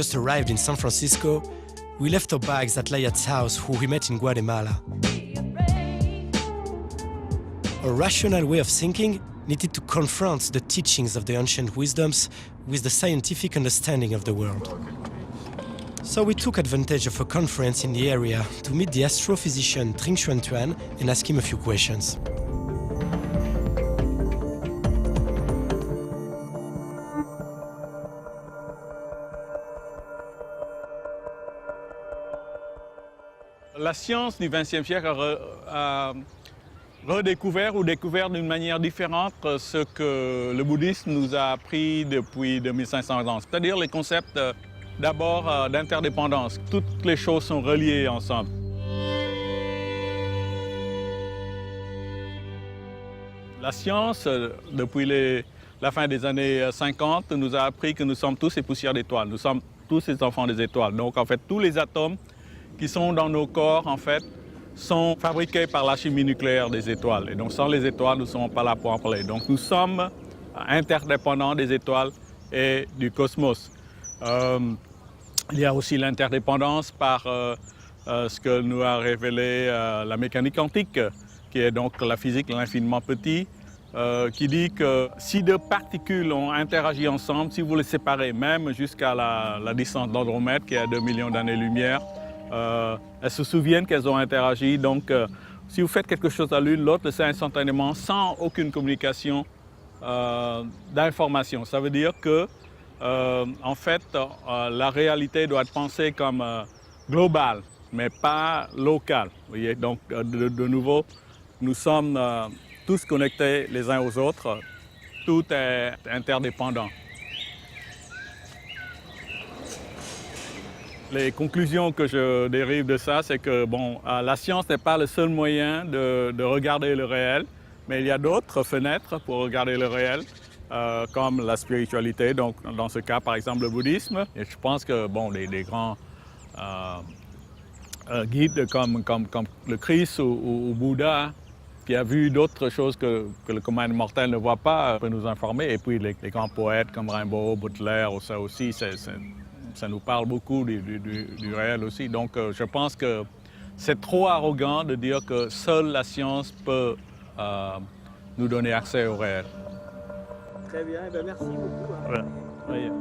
Speaker 1: just arrived in San Francisco, we left our bags at Layat's house, who we met in Guatemala. A rational way of thinking needed to confront the teachings of the ancient wisdoms with the scientific understanding of the world. So we took advantage of a conference in the area to meet the astrophysician Trinh Xuan Tuan and ask him a few questions.
Speaker 10: La science du XXe siècle a redécouvert ou découvert d'une manière différente ce que le bouddhisme nous a appris depuis 2500 ans. C'est-à-dire les concepts d'abord d'interdépendance. Toutes les choses sont reliées ensemble. La science, depuis la fin des années 50, nous a appris que nous sommes tous des poussières d'étoiles. Nous sommes tous les enfants des étoiles. Donc en fait, tous les atomes qui sont dans nos corps, en fait, sont fabriqués par la chimie nucléaire des étoiles. Et donc sans les étoiles, nous ne sommes pas là pour en parler. Donc nous sommes interdépendants des étoiles et du cosmos. Il y a aussi l'interdépendance par ce que nous a révélé la mécanique quantique, qui est donc la physique de l'infiniment petit, qui dit que si deux particules ont interagi ensemble, si vous les séparez même jusqu'à la distance d'Andromède, qui est à 2 millions d'années-lumière, elles se souviennent qu'elles ont interagi. Donc, si vous faites quelque chose à l'une, l'autre le sait instantanément, sans aucune communication d'information. Ça veut dire que, en fait, la réalité doit être pensée comme globale, mais pas locale. Vous voyez? Donc, de nouveau, nous sommes tous connectés les uns aux autres. Tout est interdépendant. Les conclusions que je dérive de ça, c'est que la science n'est pas le seul moyen de regarder le réel, mais il y a d'autres fenêtres pour regarder le réel, comme la spiritualité, donc dans ce cas par exemple le bouddhisme. Et je pense que des grands guides comme le Christ ou Bouddha, qui a vu d'autres choses que le commun mortel ne voit pas, peut nous informer. Et puis les grands poètes comme Rimbaud, Baudelaire, ça aussi, ça nous parle beaucoup du réel aussi. Donc je pense que c'est trop arrogant de dire que seule la science peut nous donner accès au réel.
Speaker 15: Très bien, merci beaucoup.
Speaker 10: Ouais. Oui.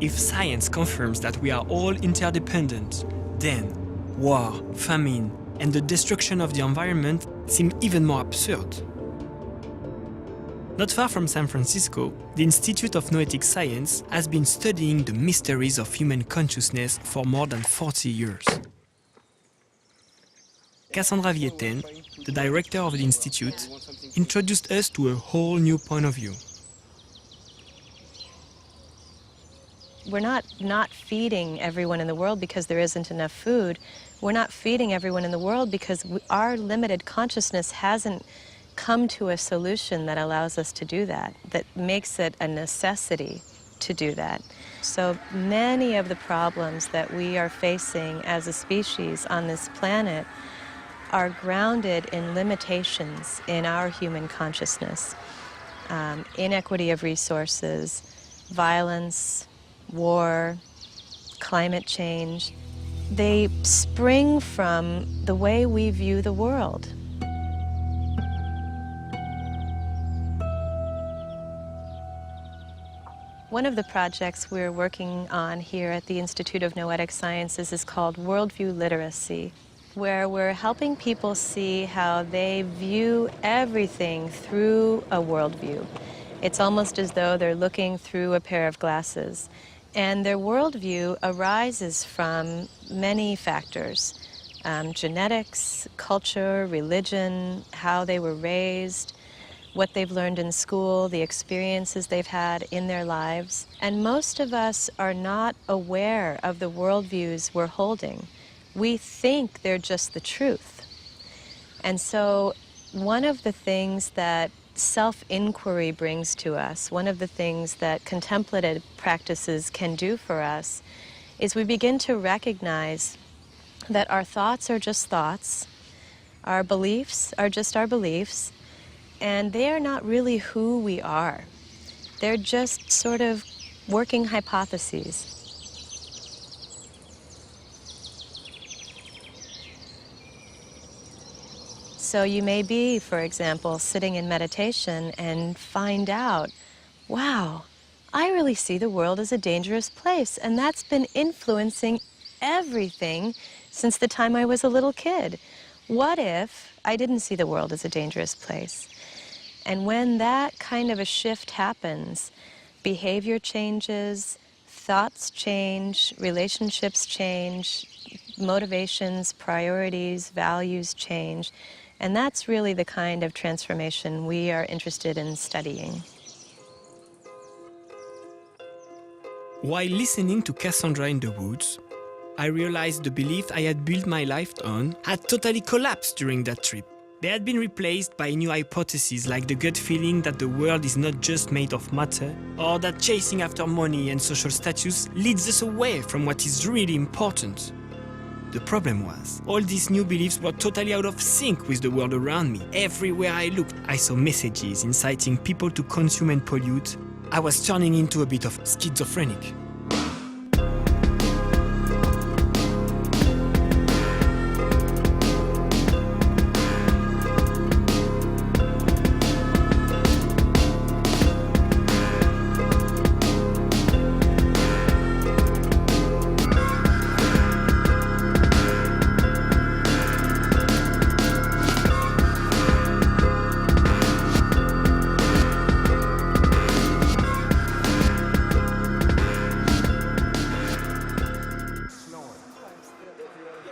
Speaker 2: If science confirms that we are all interdependent, then war, famine, and the destruction of the environment seem even more absurd. Not far from San Francisco, the Institute of Noetic Science has been studying the mysteries of human consciousness for more than 40 years. Cassandra Vieten, the director of the institute, introduced us to a whole new point of view.
Speaker 21: We're not feeding everyone in the world because there isn't enough food. We're not feeding everyone in the world because our limited consciousness hasn't come to a solution that allows us to do that, that makes it a necessity to do that. So many of the problems that we are facing as a species on this planet are grounded in limitations in our human consciousness. Inequity of resources, violence, war, climate change, they spring from the way we view the world. One of the projects we're working on here at the Institute of Noetic Sciences is called Worldview Literacy, where we're helping people see how they view everything through a worldview. It's almost as though they're looking through a pair of glasses. And their worldview arises from many factors, genetics, culture, religion, how they were raised, what they've learned in school, the experiences they've had in their lives. And most of us are not aware of the worldviews we're holding. We think they're just the truth. And so one of the things that self-inquiry brings to us, one of the things that contemplative practices can do for us, is we begin to recognize that our thoughts are just thoughts, our beliefs are just our beliefs, and they are not really who we are. They're just sort of working hypotheses. So you may be, for example, sitting in meditation and find out, wow, I really see the world as a dangerous place, and that's been influencing everything since the time I was a little kid. What if I didn't see the world as a dangerous place? And when that kind of a shift happens, behavior changes, thoughts change, relationships change, motivations, priorities, values change. And that's really the kind of transformation we are interested in studying.
Speaker 2: While listening to Cassandra in the Woods, I realized the belief I had built my life on had totally collapsed during that trip. They had been replaced by new hypotheses like the gut feeling that the world is not just made of matter, or that chasing after money and social status leads us away from what is really important. The problem was, all these new beliefs were totally out of sync with the world around me. Everywhere I looked, I saw messages inciting people to consume and pollute. I was turning into a bit of schizophrenic.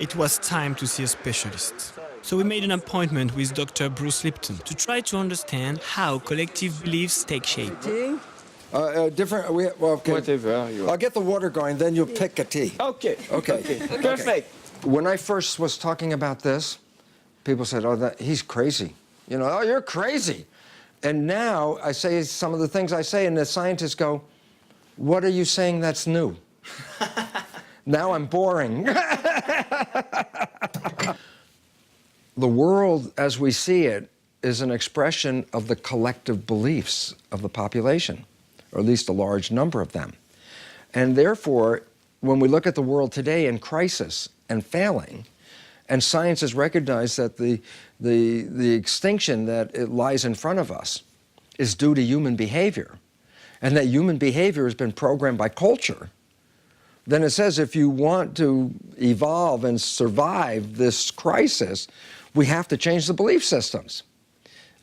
Speaker 2: It was time to see a specialist. So we made an appointment with Dr. Bruce Lipton to try to understand how collective beliefs take shape.
Speaker 3: Different. Okay.
Speaker 5: Whatever.
Speaker 3: I'll get the water going, then you'll pick a tea.
Speaker 5: Okay.
Speaker 3: Okay.
Speaker 5: Perfect.
Speaker 3: When I first was talking about this, people said, "Oh, he's crazy." You know, "Oh, you're crazy." And now I say some of the things I say, and the scientists go, "What are you saying that's new?" Now I'm boring. The world as we see it is an expression of the collective beliefs of the population, or at least a large number of them. And therefore, when we look at the world today in crisis and failing, and science has recognized that the extinction that it lies in front of us is due to human behavior, and that human behavior has been programmed by culture, then it says if you want to evolve and survive this crisis, we have to change the belief systems.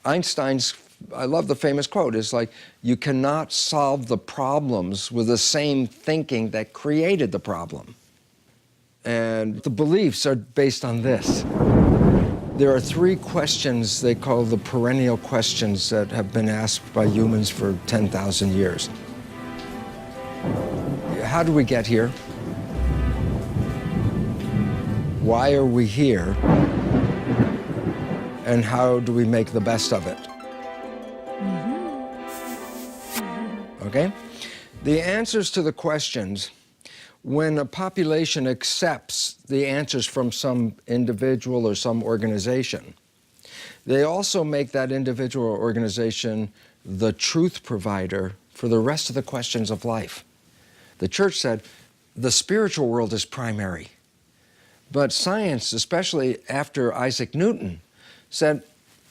Speaker 3: Einstein's, I love the famous quote, is like, you cannot solve the problems with the same thinking that created the problem. And the beliefs are based on this. There are three questions they call the perennial questions that have been asked by humans for 10,000 years. How do we get here? Why are we here? And how do we make the best of it? Okay? The answers to the questions, when a population accepts the answers from some individual or some organization, they also make that individual or organization the truth provider for the rest of the questions of life. The church said the spiritual world is primary. But science, especially after Isaac Newton, said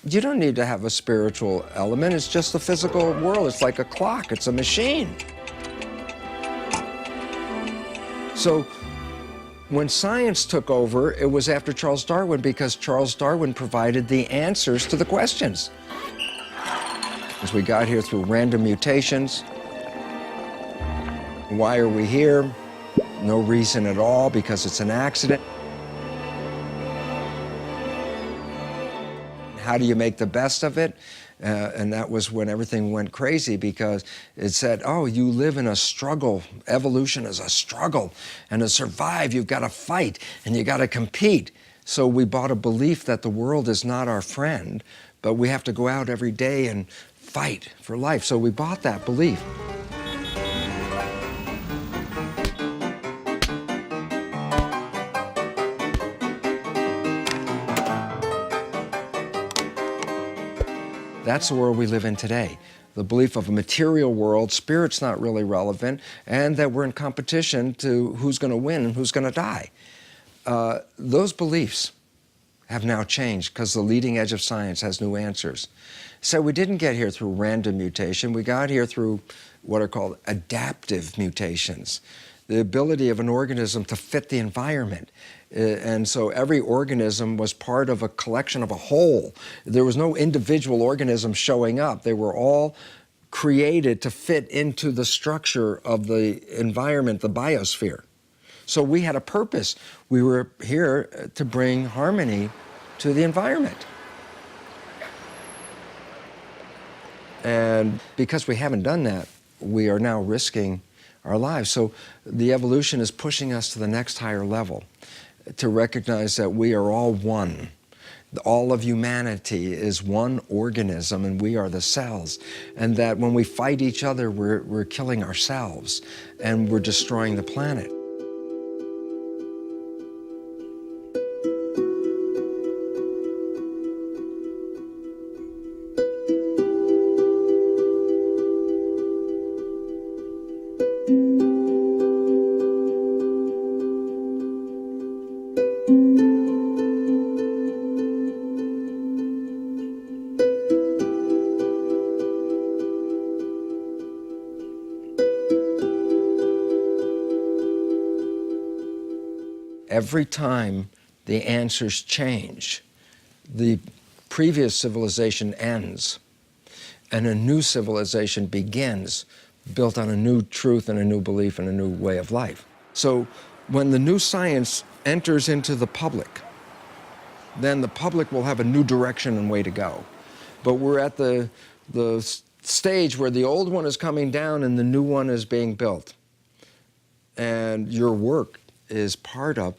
Speaker 3: you don't need to have a spiritual element. It's just the physical world. It's like a clock. It's a machine. So when science took over, it was after Charles Darwin, because Charles Darwin provided the answers to the questions. As we got here through random mutations, why are we here? No reason at all, because it's an accident. How do you make the best of it? And that was when everything went crazy, because it said, oh, you live in a struggle. Evolution is a struggle. And to survive, you've got to fight and you got to compete. So we bought a belief that the world is not our friend, but we have to go out every day and fight for life. So we bought that belief. That's the world we live in today. The belief of a material world, spirit's not really relevant, and that we're in competition to who's going to win and who's going to die. Those beliefs have now changed because the leading edge of science has new answers. So we didn't get here through random mutation. We got here through what are called adaptive mutations, the ability of an organism to fit the environment. And so every organism was part of a collection of a whole. There was no individual organism showing up. They were all created to fit into the structure of the environment, the biosphere. So we had a purpose. We were here to bring harmony to the environment. And because we haven't done that, we are now risking our lives. So the evolution is pushing us to the next higher level, to recognize that we are all one. All of humanity is one organism, and we are the cells. And that when we fight each other, we're killing ourselves, and we're destroying the planet. Every time the answers change, the previous civilization ends, and a new civilization begins, built on a new truth and a new belief and a new way of life. So when the new science enters into the public, then the public will have a new direction and way to go. But we're at the stage where the old one is coming down and the new one is being built. And your work is part of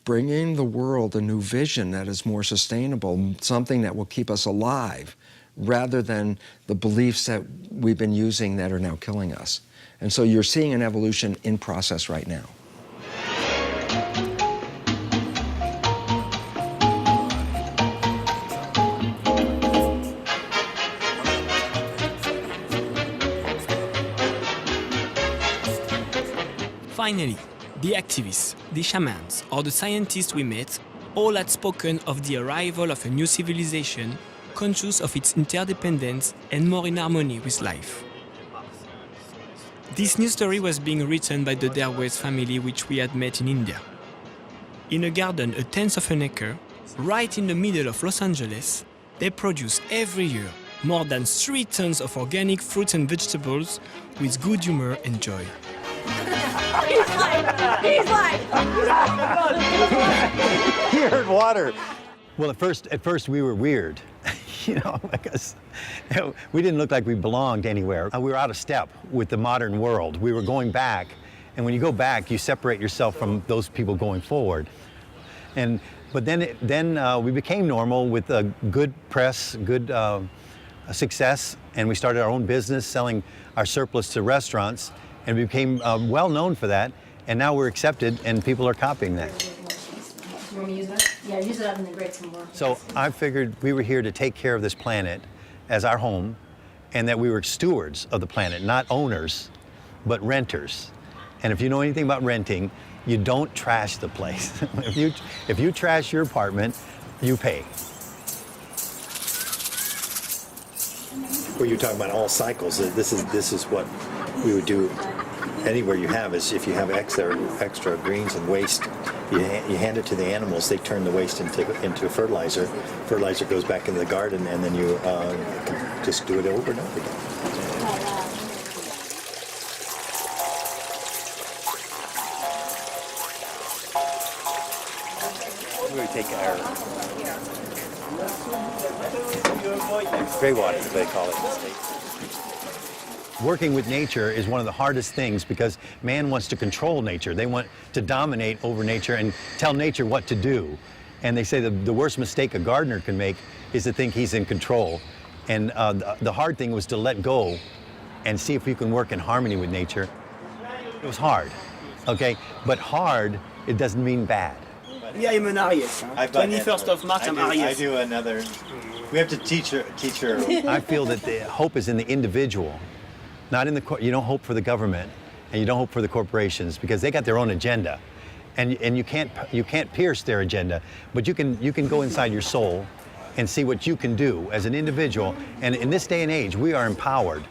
Speaker 3: bringing the world a new vision that is more sustainable, something that will keep us alive, rather than the beliefs that we've been using that are now killing us. And so you're seeing an evolution in process right now.
Speaker 2: Finally, the activists, the shamans, or the scientists we met all had spoken of the arrival of a new civilization, conscious of its interdependence and more in harmony with life. This new story was being written by the Derwes family, which we had met in India. In a garden 1/10 of an acre, right in the middle of Los Angeles, they produce every year more than 3 tons of organic fruits and vegetables with good humor and joy.
Speaker 4: He's like.
Speaker 22: He heard water. Well, at first we were weird, because we didn't look like we belonged anywhere. We were out of step with the modern world. We were going back, and when you go back, you separate yourself from those people going forward. But then we became normal with a good press, good success, and we started our own business, selling our surplus to restaurants. And we became well known for that, and now we're accepted, and people are copying that.
Speaker 9: You want me to use that? Yeah, use it up and then grate some more.
Speaker 22: So I figured we were here to take care of this planet as our home, and that we were stewards of the planet, not owners, but renters. And if you know anything about renting, you don't trash the place. If you trash your apartment, you pay.
Speaker 23: Well, you're talking about all cycles. This is what we would do anywhere you have, is if you have extra greens and waste, you hand it to the animals. They turn the waste into fertilizer. Fertilizer goes back into the garden, and then you just do it over and over again. We take our gray water, as they call it in the States.
Speaker 22: Working with nature is one of the hardest things because man wants to control nature. They want to dominate over nature and tell nature what to do. And they say the worst mistake a gardener can make is to think he's in control. And the hard thing was to let go and see if you can work in harmony with nature. It was hard, okay? But hard, it doesn't mean bad.
Speaker 15: Yeah, I'm an Aries. 21st of March, I'm Aries.
Speaker 23: I do another We have to teach her.
Speaker 22: I feel that the hope is in the individual, not in the. You don't hope for the government, and you don't hope for the corporations because they got their own agenda, and you can't pierce their agenda. But you can go inside your soul, and see what you can do as an individual. And in this day and age, we are empowered.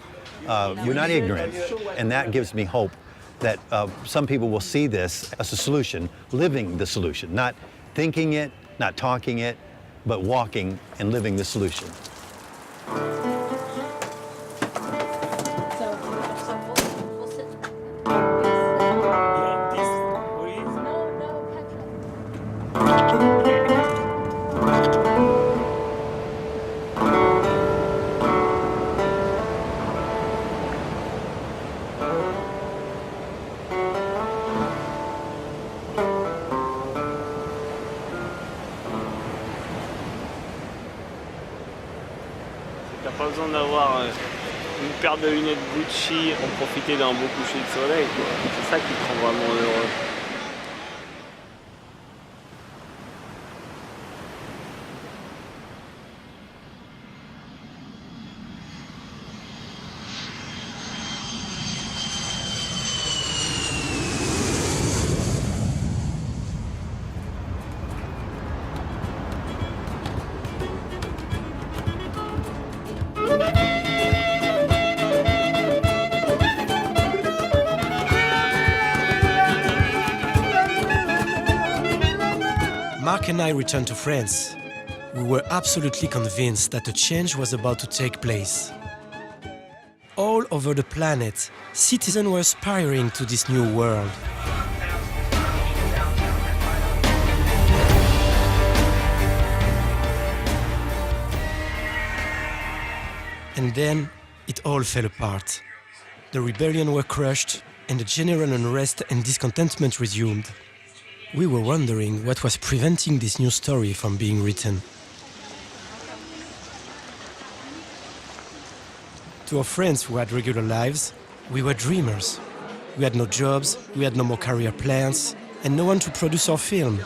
Speaker 22: We're not ignorant, and that gives me hope that some people will see this as a solution, living the solution, not thinking it, not talking it, but walking and living the solution.
Speaker 5: T'as pas besoin d'avoir une paire de lunettes Gucci pour profiter d'un beau coucher de soleil, quoi. C'est ça qui te rend vraiment heureux.
Speaker 1: Mark and I returned to France. We were absolutely convinced that a change was about to take place. All over the planet, citizens were aspiring to this new world. And then it all fell apart. The rebellion were crushed, and the general unrest and discontentment resumed. We were wondering what was preventing this new story from being written. To our friends who had regular lives, we were dreamers. We had no jobs, we had no more career plans, and no one to produce our film.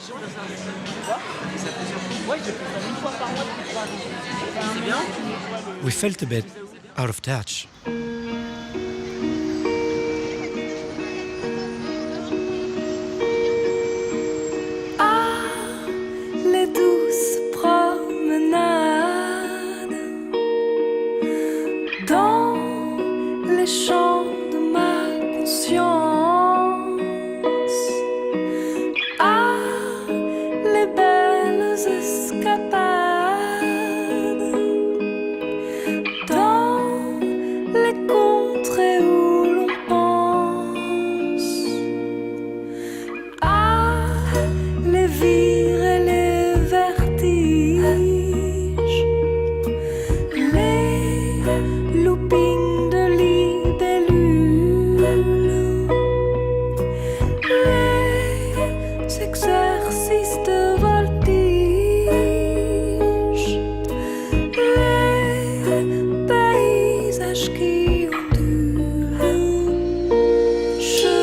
Speaker 1: We felt a bit out of touch.
Speaker 19: Chants de ma conscience. Ah, les belles escapades dans les contrées où l'on pense. Ah, les vires et les vertiges, les loopings de les exercices de voltige, les paysages qui ondulent. Je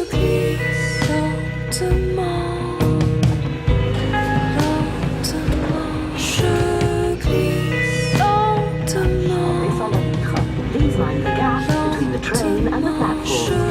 Speaker 19: glisse lentement, lentement, je glisse lentement.
Speaker 4: Please mind the gap between the train and the platform.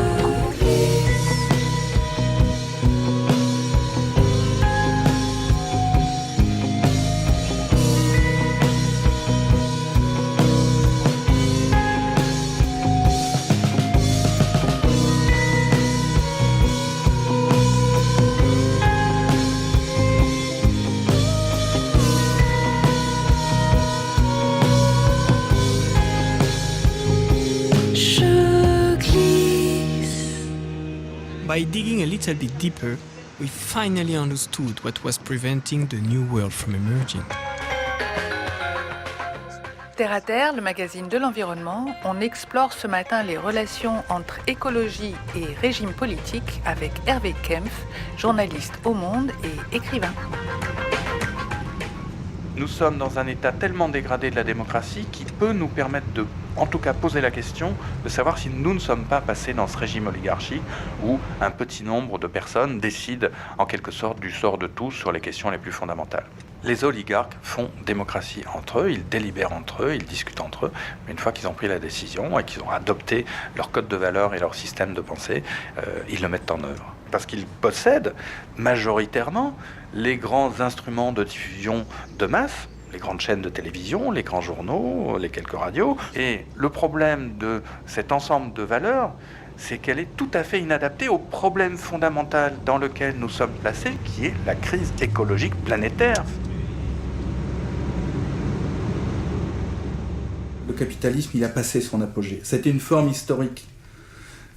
Speaker 2: By digging a little bit deeper, we finally understood what was preventing the new world from emerging.
Speaker 7: Terre à Terre, le magazine de l'environnement, on explore ce matin les relations entre écologie et régime politique avec Hervé Kempf, journaliste au Monde et écrivain.
Speaker 8: Nous sommes dans un état tellement dégradé de la démocratie qui peut nous permettre de, en tout cas, poser la question de savoir si nous ne sommes pas passés dans ce régime oligarchique où un petit nombre de personnes décident en quelque sorte du sort de tous sur les questions les plus fondamentales. Les oligarques font démocratie entre eux, ils délibèrent entre eux, ils discutent entre eux, mais une fois qu'ils ont pris la décision et qu'ils ont adopté leur code de valeurs et leur système de pensée, ils le mettent en œuvre. Parce qu'ils possèdent majoritairement les grands instruments de diffusion de masse, les grandes chaînes de télévision, les grands journaux, les quelques radios. Et le problème de cet ensemble de valeurs, c'est qu'elle est tout à fait inadaptée au problème fondamental dans lequel nous sommes placés, qui est la crise écologique planétaire.
Speaker 6: Le capitalisme, il a passé son apogée. C'était une forme historique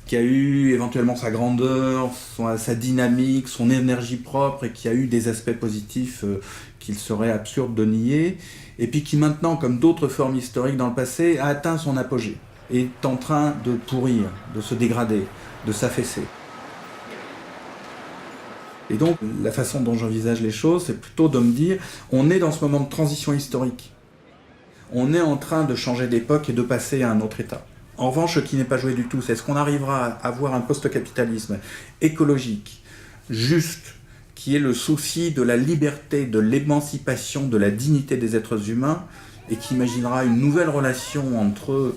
Speaker 6: qui a eu éventuellement sa grandeur, sa dynamique, son énergie propre et qui a eu des aspects positifs qu'il serait absurde de nier, et puis qui maintenant, comme d'autres formes historiques dans le passé, a atteint son apogée, et est en train de pourrir, de se dégrader, de s'affaisser. Et donc, la façon dont j'envisage les choses, c'est plutôt de me dire, on est dans ce moment de transition historique. On est en train de changer d'époque et de passer à un autre état. En revanche, ce qui n'est pas joué du tout, c'est est-ce qu'on arrivera à avoir un post-capitalisme écologique, juste, qui est le souci de la liberté, de l'émancipation, de la dignité des êtres humains, et qui imaginera une nouvelle relation entre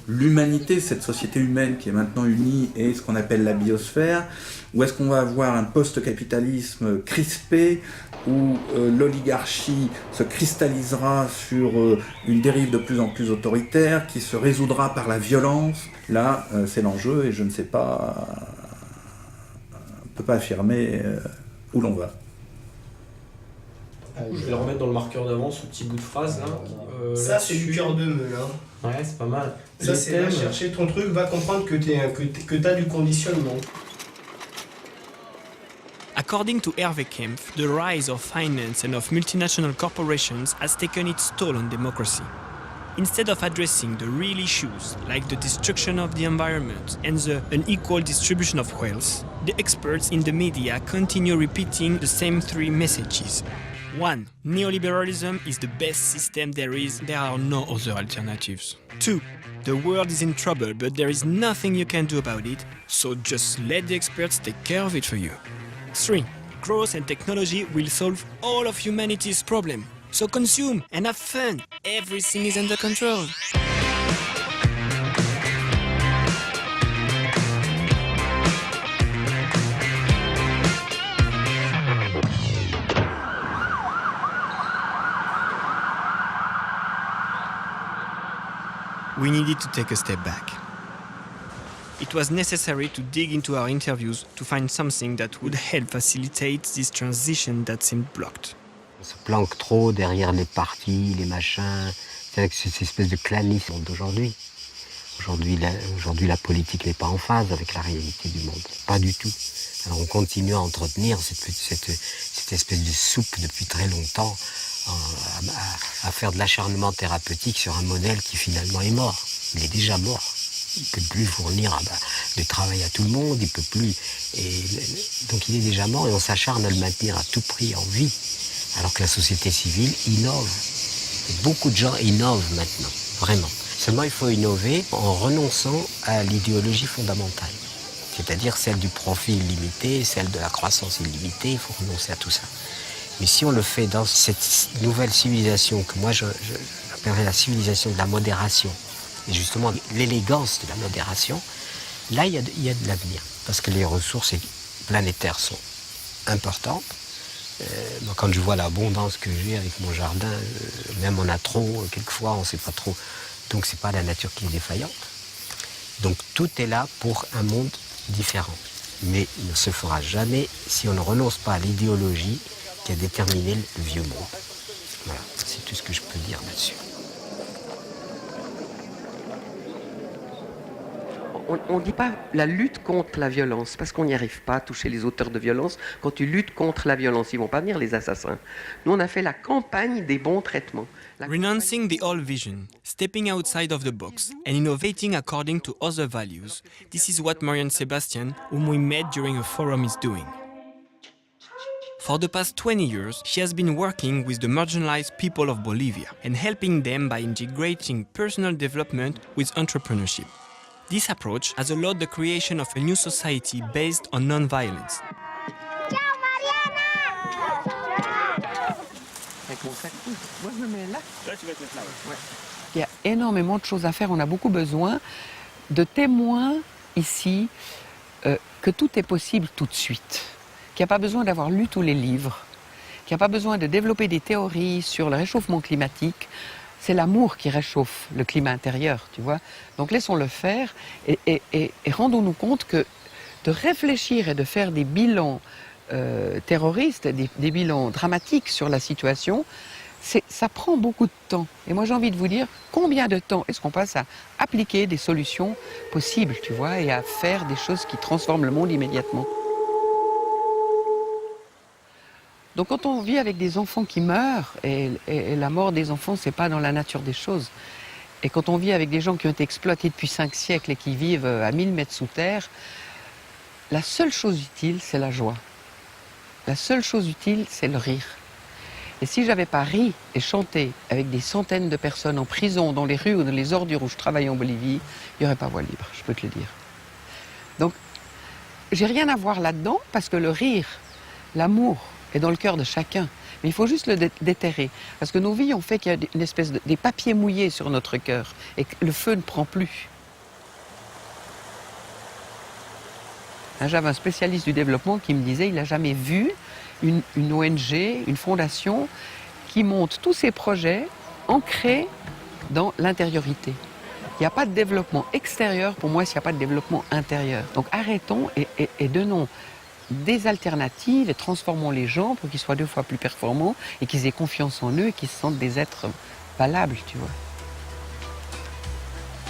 Speaker 6: l'humanité, cette société humaine qui est maintenant unie, et ce qu'on appelle la biosphère, ou est-ce qu'on va avoir un post-capitalisme crispé, où l'oligarchie se cristallisera sur une dérive de plus en plus autoritaire, qui se résoudra par la violence. Là, c'est l'enjeu, et je ne sais pas, on ne peut pas affirmer où l'on va.
Speaker 11: Je vais le remettre dans le marqueur d'avant, ce petit bout de phrase là.
Speaker 15: Ça, c'est du cœur de meule. Hein.
Speaker 11: Ouais, c'est pas mal.
Speaker 15: Ça, c'est va chercher ton truc, va comprendre que t'as du conditionnement.
Speaker 2: According to Hervé Kempf, the rise of finance and of multinational corporations has taken its toll on democracy. Instead of addressing the real issues, like the destruction of the environment and the unequal distribution of wealth, the experts in the media continue repeating the same three messages. 1. Neoliberalism is the best system there is. There are no other alternatives. 2. The world is in trouble, but there is nothing you can do about it, so just let the experts take care of it for you. 3. Growth and technology will solve all of humanity's problems. So consume and have fun. Everything is under control. We needed to take a step back. It was necessary to dig into our interviews to find something that would help facilitate this transition that seemed blocked.
Speaker 13: On se planque trop derrière les partis, les machins. C'est avec cette espèce de clanisme d'aujourd'hui. Aujourd'hui, la politique n'est pas en phase avec la réalité du monde. Pas du tout. Alors on continue à entretenir cette espèce de soupe depuis très longtemps, à faire de l'acharnement thérapeutique sur un modèle qui finalement est mort. Il est déjà mort. Il ne peut plus fournir de travail à tout le monde, il peut plus. Donc il est déjà mort et on s'acharne à le maintenir à tout prix en vie. Alors que la société civile innove. Et beaucoup de gens innovent maintenant, vraiment. Seulement il faut innover en renonçant à l'idéologie fondamentale. C'est-à-dire celle du profit illimité, celle de la croissance illimitée, il faut renoncer à tout ça. Mais si on le fait dans cette nouvelle civilisation que moi j'appellerais la civilisation de la modération, et justement l'élégance de la modération, là il y a de l'avenir. Parce que les ressources planétaires sont importantes. Moi, quand je vois l'abondance que j'ai avec mon jardin, même on a trop, quelquefois on ne sait pas trop. Donc c'est pas la nature qui est défaillante. Donc tout est là pour un monde différent. Mais il ne se fera jamais si on ne renonce pas à l'idéologie qui a déterminé le vieux monde. Voilà, c'est tout ce que je peux dire là-dessus.
Speaker 12: On ne dit pas la lutte contre la violence, parce qu'on n'y arrive pas à toucher les auteurs de violence. Quand tu luttes contre la violence, ils ne vont pas venir les assassins. Nous, on a fait la campagne des bons traitements.
Speaker 2: Renouncing the old vision, stepping outside of the box, and innovating according to other values. This is what Marianne Sebastian, whom we met during a forum, is doing. For the past 20 years, she has been working with the marginalized people of Bolivia and helping them by integrating personal development with entrepreneurship. This approach has allowed the creation of a new society based on non-violence.
Speaker 12: Bon, ça coule. Moi, je me mets là.
Speaker 15: Là, tu vas te mettre là.
Speaker 12: Ouais. Il y a énormément de choses à faire. On a beaucoup besoin de témoins ici que tout est possible tout de suite. Qu'il n'y a pas besoin d'avoir lu tous les livres. Qu'il n'y a pas besoin de développer des théories sur le réchauffement climatique. C'est l'amour qui réchauffe le climat intérieur, tu vois. Donc laissons-le faire et rendons-nous compte que de réfléchir et de faire des bilans terroristes, des bilans dramatiques sur la situation, ça prend beaucoup de temps. Et moi j'ai envie de vous dire, combien de temps est-ce qu'on passe à appliquer des solutions possibles, tu vois, et à faire des choses qui transforment le monde immédiatement. Donc quand on vit avec des enfants qui meurent, et la mort des enfants, c'est pas dans la nature des choses, et quand on vit avec des gens qui ont été exploités depuis 5 siècles et qui vivent à 1000 mètres sous terre, la seule chose utile, c'est la joie. La seule chose utile, c'est le rire. Et si j'avais pas ri et chanté avec des centaines de personnes en prison, dans les rues ou dans les ordures où je travaillais en Bolivie, il n'y aurait pas voie libre, je peux te le dire. Donc, j'ai rien à voir là-dedans, parce que le rire, l'amour, est dans le cœur de chacun. Mais il faut juste le déterrer. Parce que nos vies ont fait qu'il y a une espèce des papiers mouillés sur notre cœur et que le feu ne prend plus. J'avais un spécialiste du développement qui me disait qu'il n'a jamais vu une ONG, une fondation qui monte tous ses projets ancrés dans l'intériorité. Il n'y a pas de développement extérieur pour moi s'il n'y a pas de développement intérieur. Donc arrêtons et donnons des alternatives et transformons les gens pour qu'ils soient 2 fois plus performants et qu'ils aient confiance en eux et qu'ils se sentent des êtres valables, tu vois.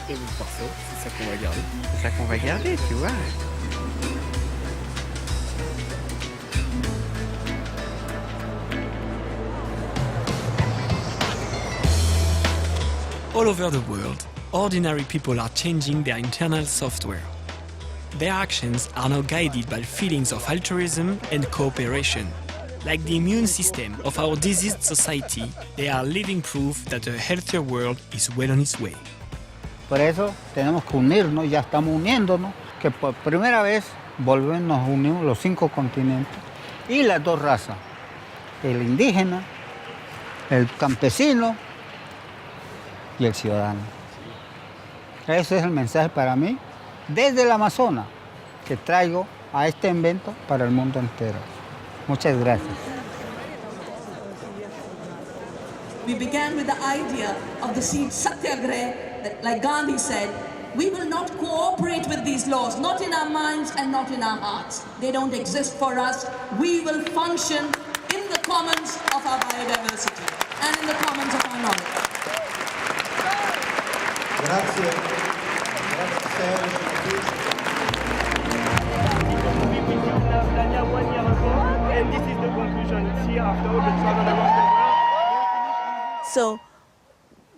Speaker 15: Et vous, parfait, c'est ça qu'on va garder.
Speaker 12: C'est ça qu'on va garder, tu vois.
Speaker 2: All over the world, ordinary people are changing their internal software. Their actions are now guided by feelings of altruism and cooperation. Like the immune system of our diseased society, they are living proof that a healthier world is well on its way.
Speaker 14: Por eso tenemos que unirnos, ya estamos uniéndonos, que por primera vez nos unimos los 5 continentes y las 2 razas, el indígena, el campesino y el ciudadano. Ese es el mensaje para mí, desde el Amazonas, que traigo a este evento para el mundo entero. Muchas gracias.
Speaker 16: We began with the idea of the seed satyagraha, that, like Gandhi said, we will not cooperate with these laws, not in our minds and not in our hearts. They don't exist for us. We will function in the commons of our biodiversity and in the commons of our knowledge.
Speaker 23: Grazie.
Speaker 15: And this is the conclusion. See, after all the travel around the world.
Speaker 18: So,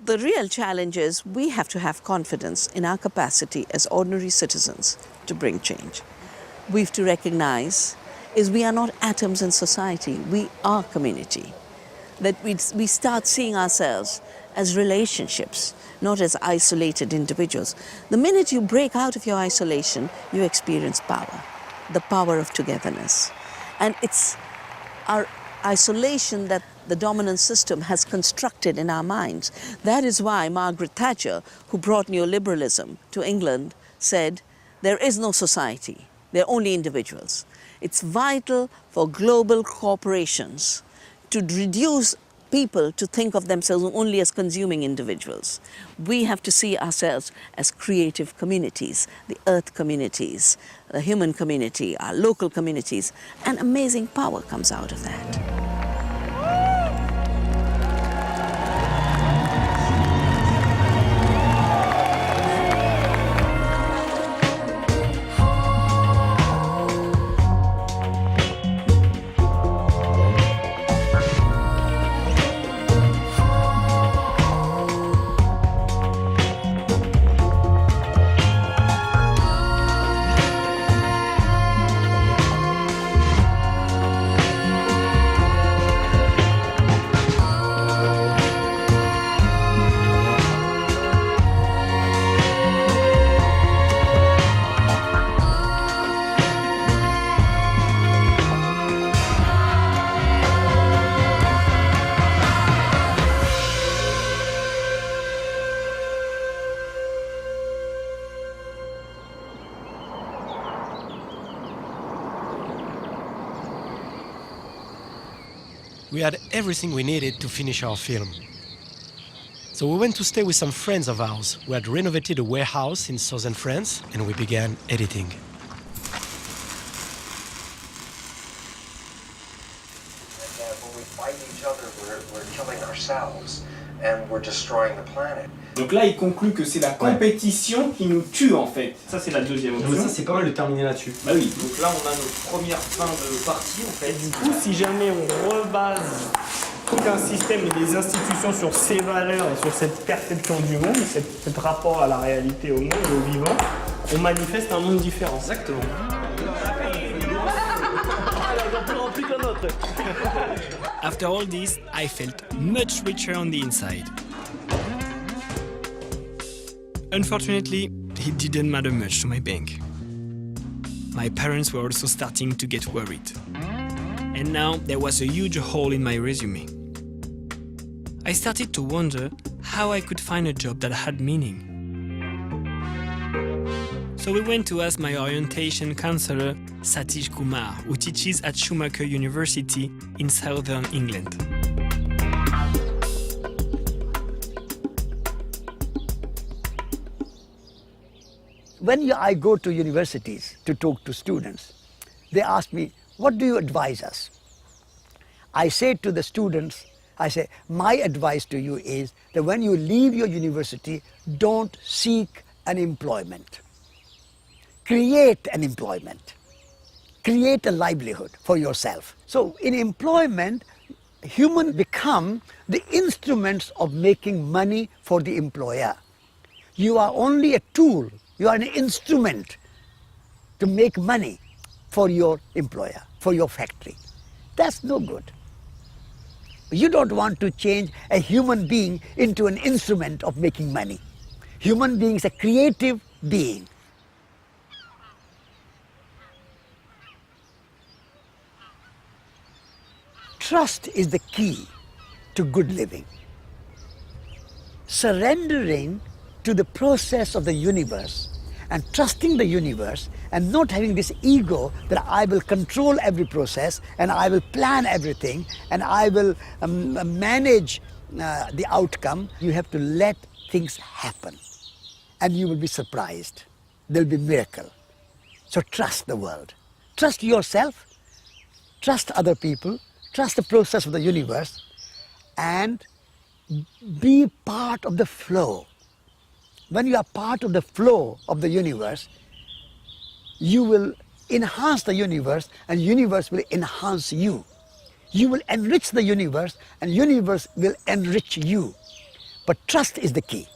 Speaker 18: the real challenge is we have to have confidence in our capacity as ordinary citizens to bring change. We have to recognize is we are not atoms in society, we are community. That we start seeing ourselves as relationships, not as isolated individuals. The minute you break out of your isolation, you experience power, the power of togetherness. And it's our isolation that the dominant system has constructed in our minds. That is why Margaret Thatcher, who brought neoliberalism to England, said, there is no society, there are only individuals. It's vital for global corporations to reduce people to think of themselves only as consuming individuals. We have to see ourselves as creative communities, the earth communities, the human community, our local communities, and amazing power comes out of that.
Speaker 1: we had everything we needed to finish our film. So we went to stay with some friends of ours who had renovated a warehouse in southern France, and we began editing.
Speaker 3: When we fight each other, we're killing ourselves and we're destroying the planet.
Speaker 15: Donc là, il conclut que c'est la compétition qui nous tue en fait. Ça, c'est la deuxième option.
Speaker 11: Mais ça, c'est pas mal de terminer là-dessus.
Speaker 15: Bah oui, donc là, on a notre première fin de partie en fait. Du coup, si jamais on rebase tout un système et des institutions sur ces valeurs et sur cette perception du monde, cet rapport à la réalité, au monde et au vivant, on manifeste un monde différent.
Speaker 11: Exactement.
Speaker 2: After all this, I felt much richer on the inside. Unfortunately, it didn't matter much to my bank. My parents were also starting to get worried. And now there was a huge hole in my resume. I started to wonder how I could find a job that had meaning. So we went to ask my orientation counselor, Satish Kumar, who teaches at Schumacher University in southern England.
Speaker 10: When I go to universities to talk to students, they ask me, what do you advise us? I say to the students, my advice to you is that when you leave your university, don't seek an employment. Create an employment. Create a livelihood for yourself. So in employment, humans become the instruments of making money for the employer. You are only a tool. You are an instrument to make money for your employer, for your factory. That's no good. You don't want to change a human being into an instrument of making money. Human being is a creative being. Trust is the key to good living. Surrendering to the process of the universe and trusting the universe and not having this ego that I will control every process and I will plan everything and I will manage the outcome. You have to let things happen and you will be surprised. There'll be a miracle. So trust the world. Trust yourself, trust other people, trust the process of the universe and be part of the flow. When you are part of the flow of the universe, you will enhance the universe and universe will enhance you. You will enrich the universe and universe will enrich you. But trust is the key.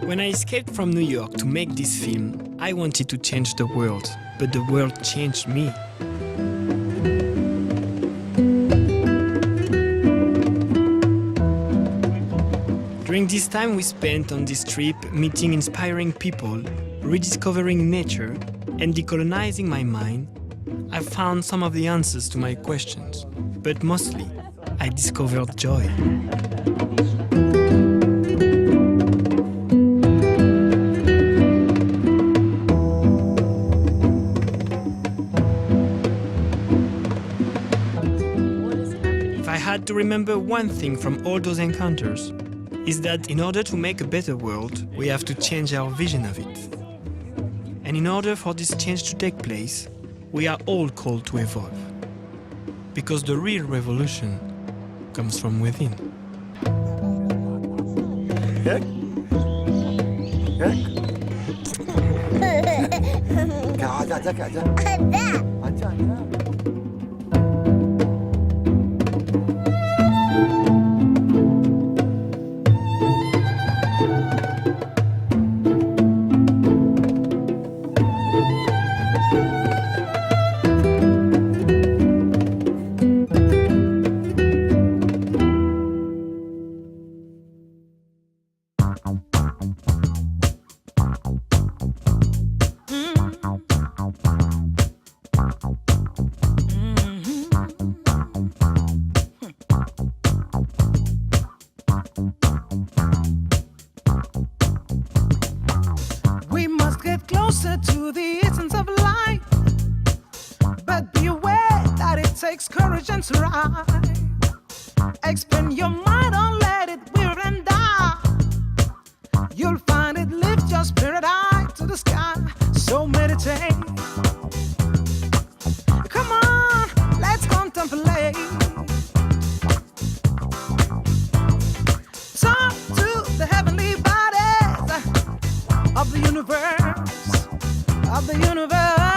Speaker 2: When I escaped from New York to make this film, I wanted to change the world, but the world changed me. During this time we spent on this trip meeting inspiring people, rediscovering nature, and decolonizing my mind, I found some of the answers to my questions, but mostly I discovered joy. To remember one thing from all those encounters is that in order to make a better world, we have to change our vision of it. And in order for this change to take place, we are all called to evolve. Because the real revolution comes from within.
Speaker 19: the essence of life. But be aware that it takes courage and strive. Expand your mind, don't let it wear and die. You'll find it lift your spirit high to the sky. So meditate. Come on, let's contemplate. Talk to the heavenly bodies of the universe, of the universe.